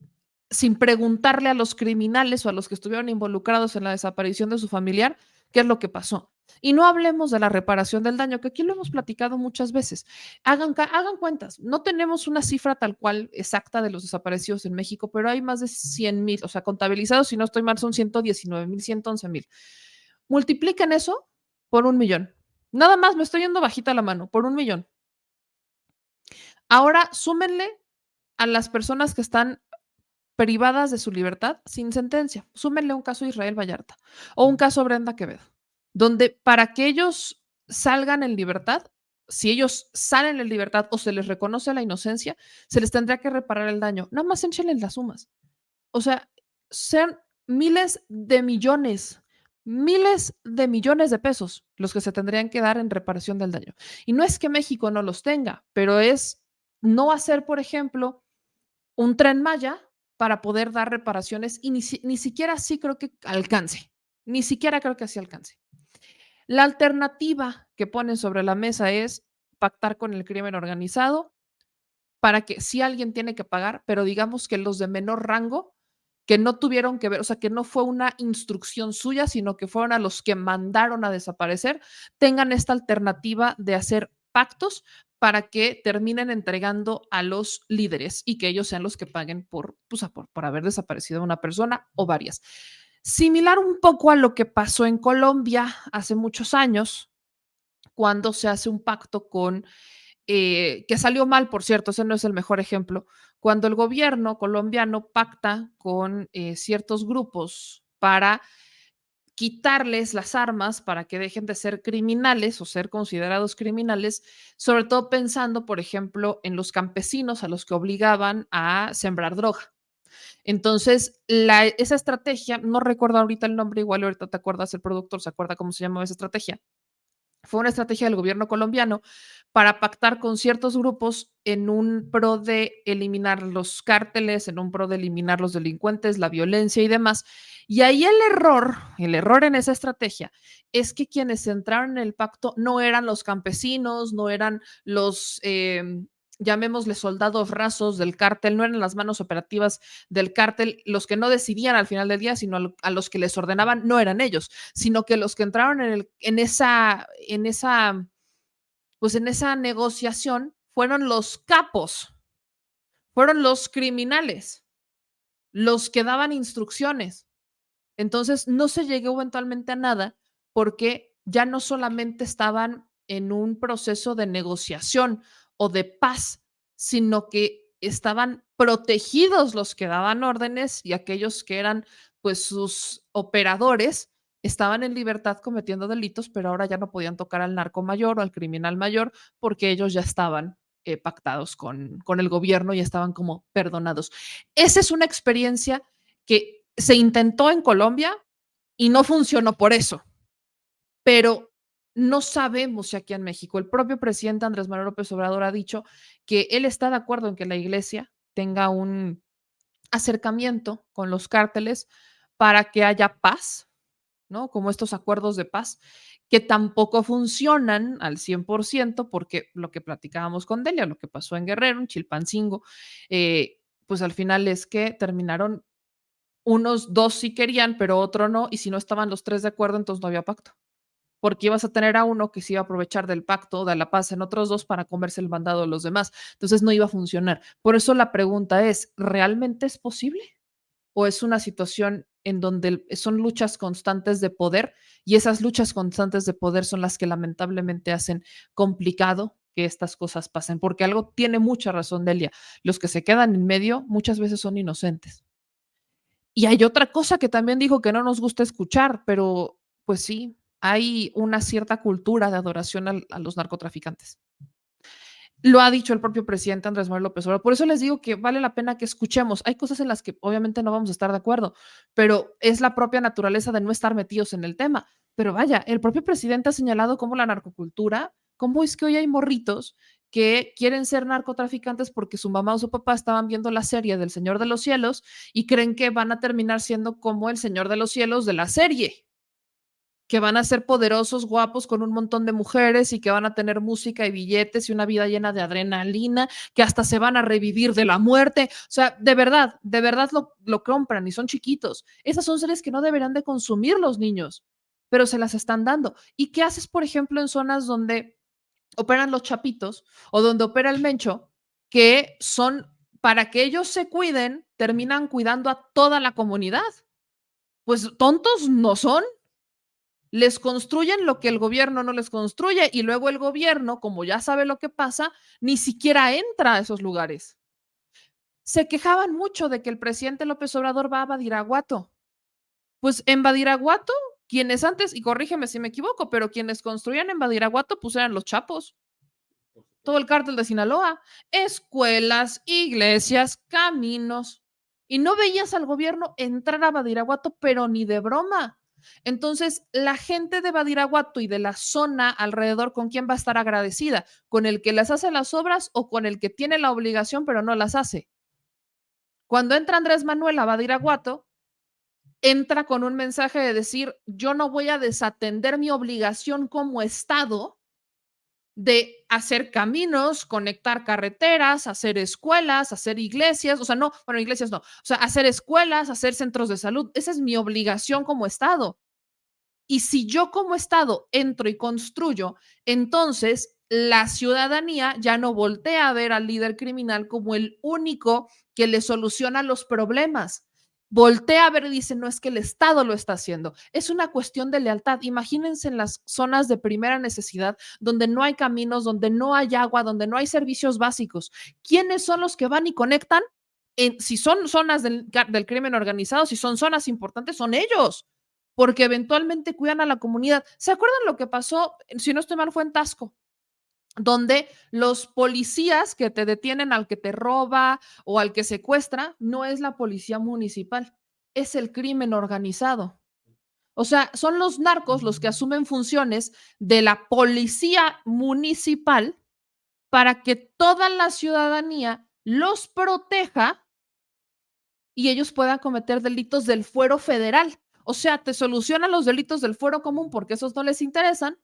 sin preguntarle a los criminales o a los que estuvieron involucrados en la desaparición de su familiar qué es lo que pasó. Y no hablemos de la reparación del daño, que aquí lo hemos platicado muchas veces. Hagan cuentas. No tenemos una cifra tal cual exacta de los desaparecidos en México, pero hay más de 100,000, o sea, contabilizados, si no estoy mal, son 119,000, 111,000. Multipliquen eso por 1,000,000. Nada más, me estoy yendo bajita la mano, por 1,000,000. Ahora súmenle a las personas que están privadas de su libertad sin sentencia. Súmenle un caso a Israel Vallarta o un caso a Brenda Quevedo, donde para que ellos salgan en libertad, si ellos salen en libertad o se les reconoce la inocencia, se les tendría que reparar el daño. Nada más échenle las sumas. O sea, sean miles de millones de pesos los que se tendrían que dar en reparación del daño. Y no es que México no los tenga, pero es no hacer, por ejemplo, un tren Maya para poder dar reparaciones y ni siquiera así creo que alcance, ni siquiera creo que así alcance. La alternativa que ponen sobre la mesa es pactar con el crimen organizado para que si alguien tiene que pagar, pero digamos que los de menor rango, que no tuvieron que ver, o sea, que no fue una instrucción suya, sino que fueron a los que mandaron a desaparecer, tengan esta alternativa de hacer pactos para que terminen entregando a los líderes y que ellos sean los que paguen por, pues, por haber desaparecido a una persona o varias. Similar un poco a lo que pasó en Colombia hace muchos años, cuando se hace un pacto con que salió mal, por cierto, ese no es el mejor ejemplo, cuando el gobierno colombiano pacta con ciertos grupos para quitarles las armas para que dejen de ser criminales o ser considerados criminales, sobre todo pensando, por ejemplo, en los campesinos a los que obligaban a sembrar droga. Entonces, esa estrategia, no recuerdo ahorita el nombre, igual ahorita te acuerdas, el productor se acuerda cómo se llamaba esa estrategia, fue una estrategia del gobierno colombiano para pactar con ciertos grupos en un pro de eliminar los cárteles, en un pro de eliminar los delincuentes, la violencia y demás. Y ahí el error en esa estrategia es que quienes entraron en el pacto no eran los campesinos, no eran los, llamémosle soldados rasos del cártel, no eran las manos operativas del cártel, los que no decidían al final del día, sino a los que les ordenaban, no eran ellos, sino que los que entraron pues en esa negociación fueron los capos, fueron los criminales, los que daban instrucciones. Entonces no se llegó eventualmente a nada porque ya no solamente estaban en un proceso de negociación o de paz, sino que estaban protegidos los que daban órdenes y aquellos que eran pues sus operadores estaban en libertad cometiendo delitos, pero ahora ya no podían tocar al narco mayor o al criminal mayor porque ellos ya estaban pactados con el gobierno y estaban como perdonados. Esa es una experiencia que se intentó en Colombia y no funcionó por eso, pero no sabemos si aquí en México. El propio presidente Andrés Manuel López Obrador ha dicho que él está de acuerdo en que la iglesia tenga un acercamiento con los cárteles para que haya paz, ¿no? Como estos acuerdos de paz, que tampoco funcionan al 100%, porque lo que platicábamos con Delia, lo que pasó en Guerrero, en Chilpancingo, pues al final es que terminaron unos dos sí querían, pero otro no, y si no estaban los tres de acuerdo, entonces no había pacto, porque ibas a tener a uno que se iba a aprovechar del pacto, de la paz en otros dos para comerse el mandado de los demás. Entonces no iba a funcionar. Por eso la pregunta es, ¿realmente es posible? ¿O es una situación en donde son luchas constantes de poder y esas luchas constantes de poder son las que lamentablemente hacen complicado que estas cosas pasen? Porque algo tiene mucha razón Delia, los que se quedan en medio muchas veces son inocentes. Y hay otra cosa que también dijo que no nos gusta escuchar, pero pues sí, hay una cierta cultura de adoración a los narcotraficantes. Lo ha dicho el propio presidente Andrés Manuel López Obrador. Por eso les digo que vale la pena que escuchemos. Hay cosas en las que obviamente no vamos a estar de acuerdo, pero es la propia naturaleza de no estar metidos en el tema. Pero vaya, el propio presidente ha señalado cómo la narcocultura, cómo es que hoy hay morritos que quieren ser narcotraficantes porque su mamá o su papá estaban viendo la serie del Señor de los Cielos y creen que van a terminar siendo como el Señor de los Cielos de la serie, que van a ser poderosos, guapos, con un montón de mujeres y que van a tener música y billetes y una vida llena de adrenalina, que hasta se van a revivir de la muerte. O sea, de verdad lo compran y son chiquitos. Esas son series que no deberían de consumir los niños, pero se las están dando. ¿Y qué haces, por ejemplo, en zonas donde operan los chapitos o donde opera el mencho, que son, para que ellos se cuiden, terminan cuidando a toda la comunidad? Pues tontos no son, les construyen lo que el gobierno no les construye y luego el gobierno, como ya sabe lo que pasa, ni siquiera entra a esos lugares. Se quejaban mucho de que el presidente López Obrador va a Badiraguato. Pues en Badiraguato, quienes antes, y corrígeme si me equivoco, pero quienes construían en Badiraguato pues eran los chapos, todo el cártel de Sinaloa, escuelas, iglesias, caminos. Y no veías al gobierno entrar a Badiraguato, pero ni de broma. Entonces, la gente de Badiraguato y de la zona alrededor, ¿con quién va a estar agradecida? ¿Con el que les hace las obras o con el que tiene la obligación pero no las hace? Cuando entra Andrés Manuel a Badiraguato, entra con un mensaje de decir, yo no voy a desatender mi obligación como Estado de hacer caminos, conectar carreteras, hacer escuelas, hacer iglesias, o sea, no, bueno, iglesias no, o sea, hacer escuelas, hacer centros de salud. Esa es mi obligación como Estado. Y si yo como Estado entro y construyo, entonces la ciudadanía ya no voltea a ver al líder criminal como el único que le soluciona los problemas. Voltea a ver y dice, no es que el Estado lo está haciendo. Es una cuestión de lealtad. Imagínense en las zonas de primera necesidad, donde no hay caminos, donde no hay agua, donde no hay servicios básicos. ¿Quiénes son los que van y conectan? Si son zonas del crimen organizado, si son zonas importantes, son ellos, porque eventualmente cuidan a la comunidad. ¿Se acuerdan lo que pasó? Si no estoy mal, fue en Tasco, donde los policías que te detienen al que te roba o al que secuestra, no es la policía municipal, es el crimen organizado. O sea, son los narcos los que asumen funciones de la policía municipal para que toda la ciudadanía los proteja y ellos puedan cometer delitos del fuero federal. O sea, te solucionan los delitos del fuero común porque esos no les interesan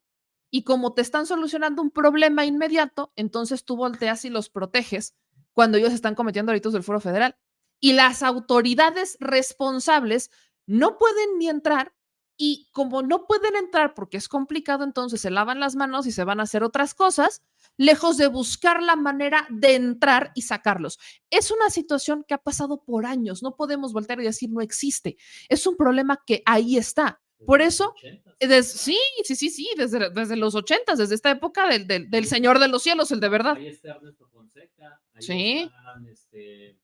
y como te están solucionando un problema inmediato, entonces tú volteas y los proteges cuando ellos están cometiendo delitos del fuero federal. Y las autoridades responsables no pueden ni entrar y como no pueden entrar porque es complicado, entonces se lavan las manos y se van a hacer otras cosas, lejos de buscar la manera de entrar y sacarlos. Es una situación que ha pasado por años, no podemos voltear y decir no existe. Es un problema que ahí está. Por eso, sí, sí, sí, sí, desde los 80, desde esta época del Señor de los Cielos, el de verdad. Ahí está Ernesto Fonseca, ahí sí. están,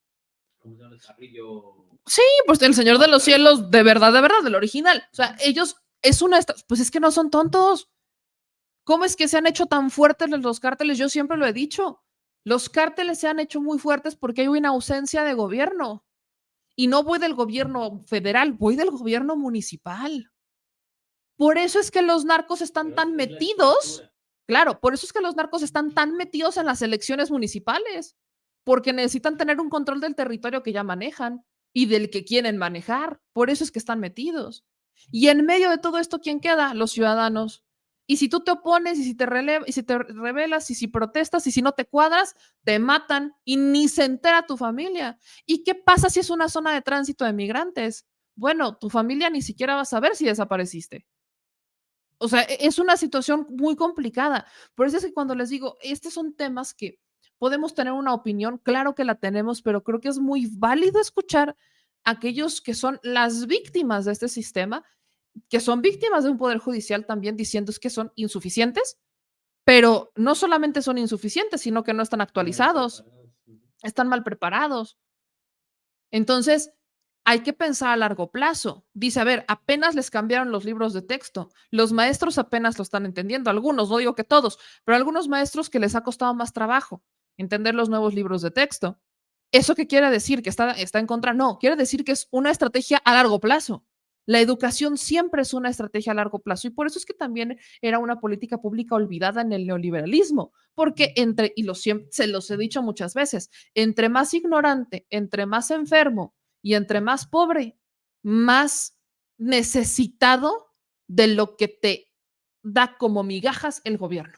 ¿cómo se llama? Carrillo. Sí, pues el Señor de los Cielos, de verdad, del original. O sea, ellos, es una, pues es que no son tontos. ¿Cómo es que se han hecho tan fuertes los cárteles? Yo siempre lo he dicho. Los cárteles se han hecho muy fuertes porque hay una ausencia de gobierno. Y no voy del gobierno federal, voy del gobierno municipal. Por eso es que los narcos están tan metidos. Claro, por eso es que los narcos están tan metidos en las elecciones municipales, porque necesitan tener un control del territorio que ya manejan. y del que quieren manejar. Por eso es que están metidos. Y en medio de todo esto, ¿quién queda? Los ciudadanos. Y si tú te opones, y si te rebelas, y si protestas, y si no te cuadras, te matan y ni se entera tu familia. ¿Y qué pasa si es una zona de tránsito de migrantes? Bueno, tu familia ni siquiera va a saber si desapareciste. O sea, es una situación muy complicada. Por eso es que cuando les digo, estos son temas que podemos tener una opinión, claro que la tenemos, pero creo que es muy válido escuchar a aquellos que son las víctimas de este sistema, que son víctimas de un poder judicial también diciendo es que son insuficientes, pero no solamente son insuficientes, sino que no están actualizados, están mal preparados. Entonces, hay que pensar a largo plazo. Dice, a ver, apenas les cambiaron los libros de texto. Los maestros apenas lo están entendiendo. Algunos, no digo que todos, pero algunos maestros que les ha costado más trabajo entender los nuevos libros de texto. ¿Eso qué quiere decir? ¿Que está en contra? No, quiere decir que es una estrategia a largo plazo. La educación siempre es una estrategia a largo plazo y por eso es que también era una política pública olvidada en el neoliberalismo, porque se los he dicho muchas veces, entre más ignorante, entre más enfermo y entre más pobre, más necesitado de lo que te da como migajas el gobierno.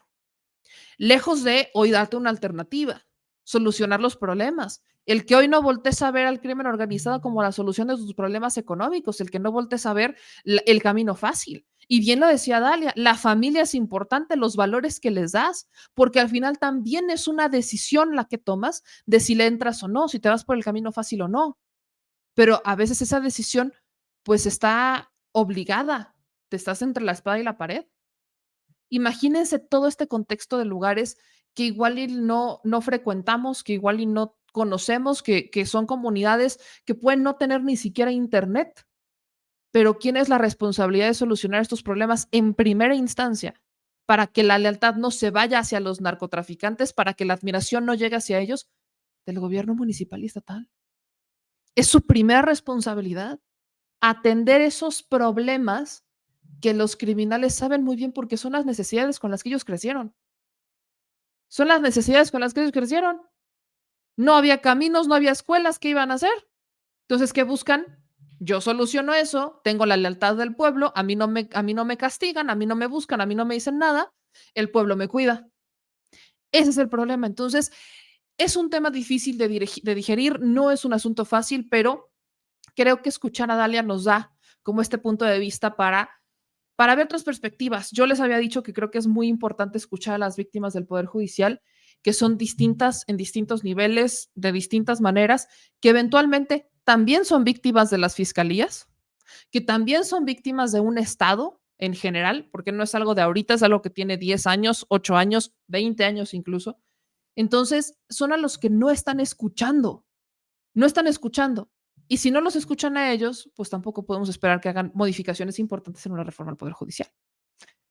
Lejos de hoy darte una alternativa, solucionar los problemas. El que hoy no voltees a ver al crimen organizado como la solución de sus problemas económicos, el que no voltees a ver el camino fácil. Y bien lo decía Dalia, la familia es importante, los valores que les das, porque al final también es una decisión la que tomas de si le entras o no, si te vas por el camino fácil o no. Pero a veces esa decisión pues está obligada, te estás entre la espada y la pared. Imagínense todo este contexto de lugares que igual y no frecuentamos, que igual y no conocemos, que son comunidades que pueden no tener ni siquiera internet. Pero ¿quién es la responsabilidad de solucionar estos problemas en primera instancia para que la lealtad no se vaya hacia los narcotraficantes, para que la admiración no llegue hacia ellos? Del gobierno municipal y estatal. Es su primera responsabilidad atender esos problemas que los criminales saben muy bien porque son las necesidades con las que ellos crecieron. Son las necesidades con las que ellos crecieron. No había caminos, no había escuelas, ¿qué iban a hacer? Entonces, ¿qué buscan? Yo soluciono eso, tengo la lealtad del pueblo, a mí no me castigan, a mí no me buscan, a mí no me dicen nada, el pueblo me cuida. Ese es el problema. Entonces, es un tema difícil de digerir, no es un asunto fácil, pero creo que escuchar a Dalia nos da como este punto de vista para ver otras perspectivas. Yo les había dicho que creo que es muy importante escuchar a las víctimas del Poder Judicial, que son distintas en distintos niveles, de distintas maneras, que eventualmente también son víctimas de las fiscalías, que también son víctimas de un Estado en general, porque no es algo de ahorita, es algo que tiene 10 años, 8 años, 20 años incluso. Entonces, son a los que no están escuchando, no están escuchando. Y si no los escuchan a ellos, pues tampoco podemos esperar que hagan modificaciones importantes en una reforma al Poder Judicial.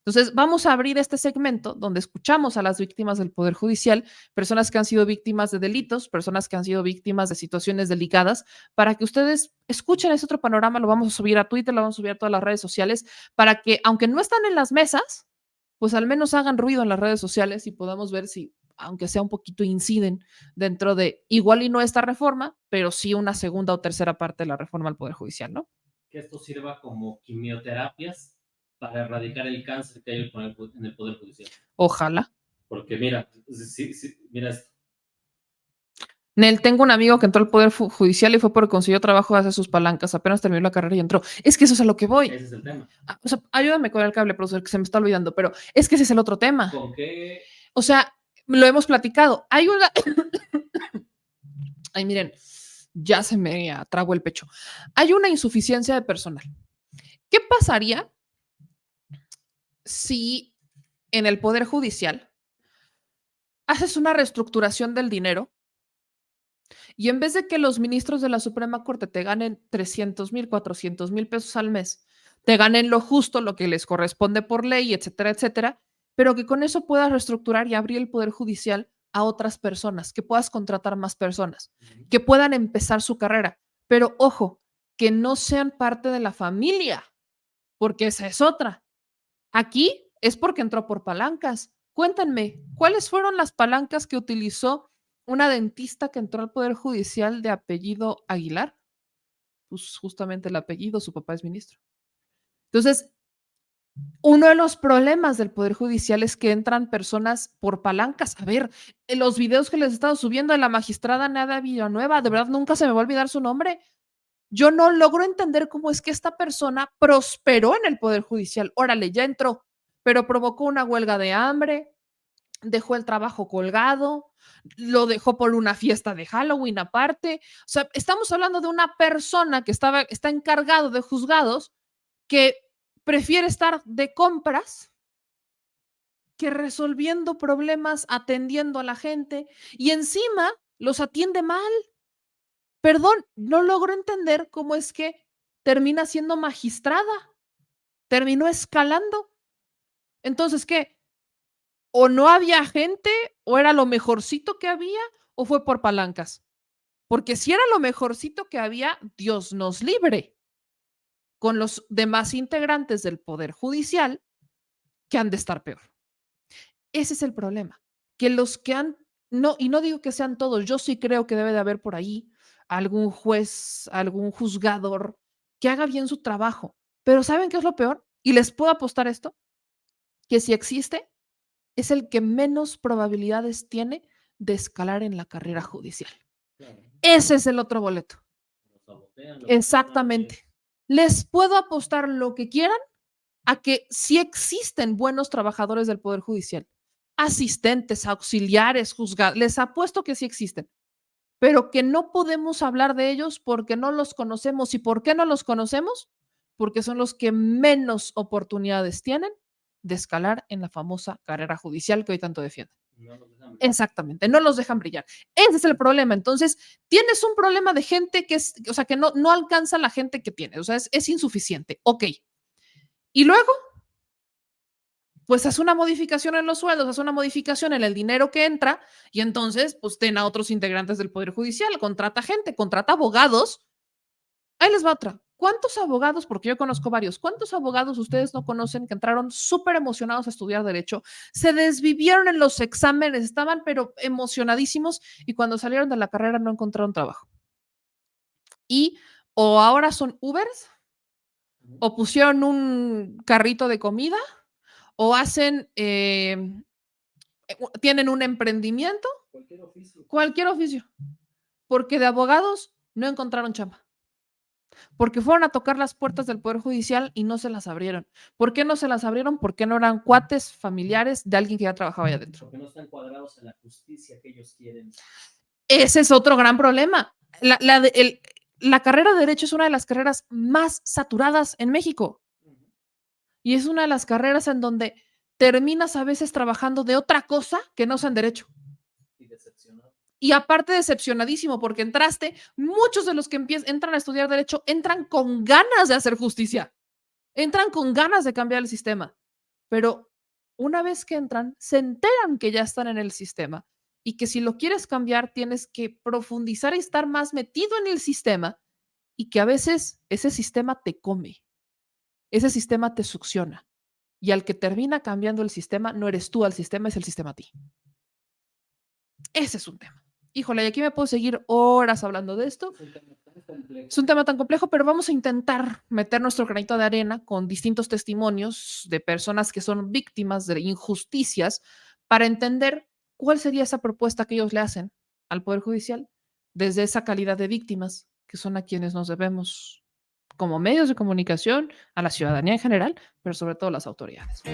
Entonces, vamos a abrir este segmento donde escuchamos a las víctimas del Poder Judicial, personas que han sido víctimas de delitos, personas que han sido víctimas de situaciones delicadas, para que ustedes escuchen ese otro panorama. Lo vamos a subir a Twitter, lo vamos a subir a todas las redes sociales, para que, aunque no están en las mesas, pues al menos hagan ruido en las redes sociales y podamos ver si, aunque sea un poquito, inciden dentro de igual y no esta reforma, pero sí una segunda o tercera parte de la reforma al Poder Judicial, ¿no? Que esto sirva como quimioterapias para erradicar el cáncer que hay en el Poder Judicial. Ojalá. Porque mira, mira esto. Nel, tengo un amigo que entró al Poder Judicial y fue porque consiguió trabajo hace sus palancas. Apenas terminó la carrera y entró. Es que eso es a lo que voy. Ese es el tema. O sea, ayúdame con el cable, profesor, que se me está olvidando, pero es que ese es el otro tema. ¿Con qué? O sea, lo hemos platicado. Hay una... Ay, miren, ya se me atragó el pecho. Hay una insuficiencia de personal. ¿Qué pasaría si en el Poder Judicial haces una reestructuración del dinero y en vez de que los ministros de la Suprema Corte te ganen 300,000, 400,000 pesos al mes, te ganen lo justo, lo que les corresponde por ley, etcétera, etcétera, pero que con eso puedas reestructurar y abrir el Poder Judicial a otras personas, que puedas contratar más personas, que puedan empezar su carrera, pero ojo, que no sean parte de la familia, porque esa es otra. Aquí es porque entró por palancas. Cuéntenme, ¿cuáles fueron las palancas que utilizó una dentista que entró al Poder Judicial de apellido Aguilar? pues justamente el apellido, su papá es ministro. Entonces, uno de los problemas del Poder Judicial es que entran personas por palancas. A ver, en los videos que les he estado subiendo de la magistrada Nada Villanueva, de verdad nunca se me va a olvidar su nombre. Yo no logro entender cómo es que esta persona prosperó en el Poder Judicial. Órale, ya entró, pero provocó una huelga de hambre, dejó el trabajo colgado, lo dejó por una fiesta de Halloween aparte. O sea, estamos hablando de una persona que está encargado de juzgados que prefiere estar de compras que resolviendo problemas, atendiendo a la gente y encima los atiende mal. Perdón, no logro entender cómo es que termina siendo magistrada, terminó escalando. Entonces, ¿qué? ¿O no había gente, o era lo mejorcito que había, o fue por palancas? Porque si era lo mejorcito que había, Dios nos libre, con los demás integrantes del Poder Judicial que han de estar peor. Ese es el problema, que los que han, no, y no digo que sean todos, yo sí creo que debe de haber por ahí algún juez, algún juzgador que haga bien su trabajo. Pero ¿saben qué es lo peor? Y les puedo apostar esto, que si existe, es el que menos probabilidades tiene de escalar en la carrera judicial. Claro. Ese es el otro boleto. Lo sabotean, lo Exactamente. Les puedo apostar lo que quieran a que sí existen buenos trabajadores del Poder Judicial, asistentes, auxiliares, juzgados, les apuesto que sí existen, pero que no podemos hablar de ellos porque no los conocemos. ¿Y por qué no los conocemos? Porque son los que menos oportunidades tienen de escalar en la famosa carrera judicial que hoy tanto defienden. no los dejan brillar. Exactamente, no los dejan brillar. Ese es el problema. Entonces, tienes un problema de gente que es, o sea, que no alcanza la gente que tiene, o sea, es insuficiente. Ok. Y luego, pues haz una modificación en los sueldos, haz una modificación en el dinero que entra y entonces, pues ten a otros integrantes del Poder Judicial, contrata gente, contrata abogados. Ahí les va otra. ¿Cuántos abogados, porque yo conozco varios, cuántos abogados ustedes no conocen que entraron súper emocionados a estudiar derecho, se desvivieron en los exámenes, estaban pero emocionadísimos y cuando salieron de la carrera no encontraron trabajo? Y o ahora son Ubers, o pusieron un carrito de comida, o hacen, tienen un emprendimiento, cualquier oficio, porque de abogados no encontraron chamba, porque fueron a tocar las puertas del Poder Judicial y no se las abrieron. ¿Por qué no se las abrieron? Porque no eran cuates familiares de alguien que ya trabajaba allá adentro. Porque no están cuadrados en la justicia que ellos quieren. Ese es otro gran problema. La carrera de Derecho es una de las carreras más saturadas en México. Y es una de las carreras en donde terminas a veces trabajando de otra cosa que no sea en Derecho. Y decepcionado. Y aparte decepcionadísimo porque entraste, muchos de los que entran a estudiar Derecho entran con ganas de hacer justicia, entran con ganas de cambiar el sistema, pero una vez que entran, se enteran que ya están en el sistema y que si lo quieres cambiar tienes que profundizar y estar más metido en el sistema y que a veces ese sistema te come, ese sistema te succiona y al que termina cambiando el sistema no eres tú al sistema, es el sistema a ti. Ese es un tema. Híjole, y aquí me puedo seguir horas hablando de esto. Es un tema tan complejo, pero vamos a intentar meter nuestro granito de arena con distintos testimonios de personas que son víctimas de injusticias para entender cuál sería esa propuesta que ellos le hacen al Poder Judicial desde esa calidad de víctimas que son a quienes nos debemos como medios de comunicación, a la ciudadanía en general, pero sobre todo las autoridades.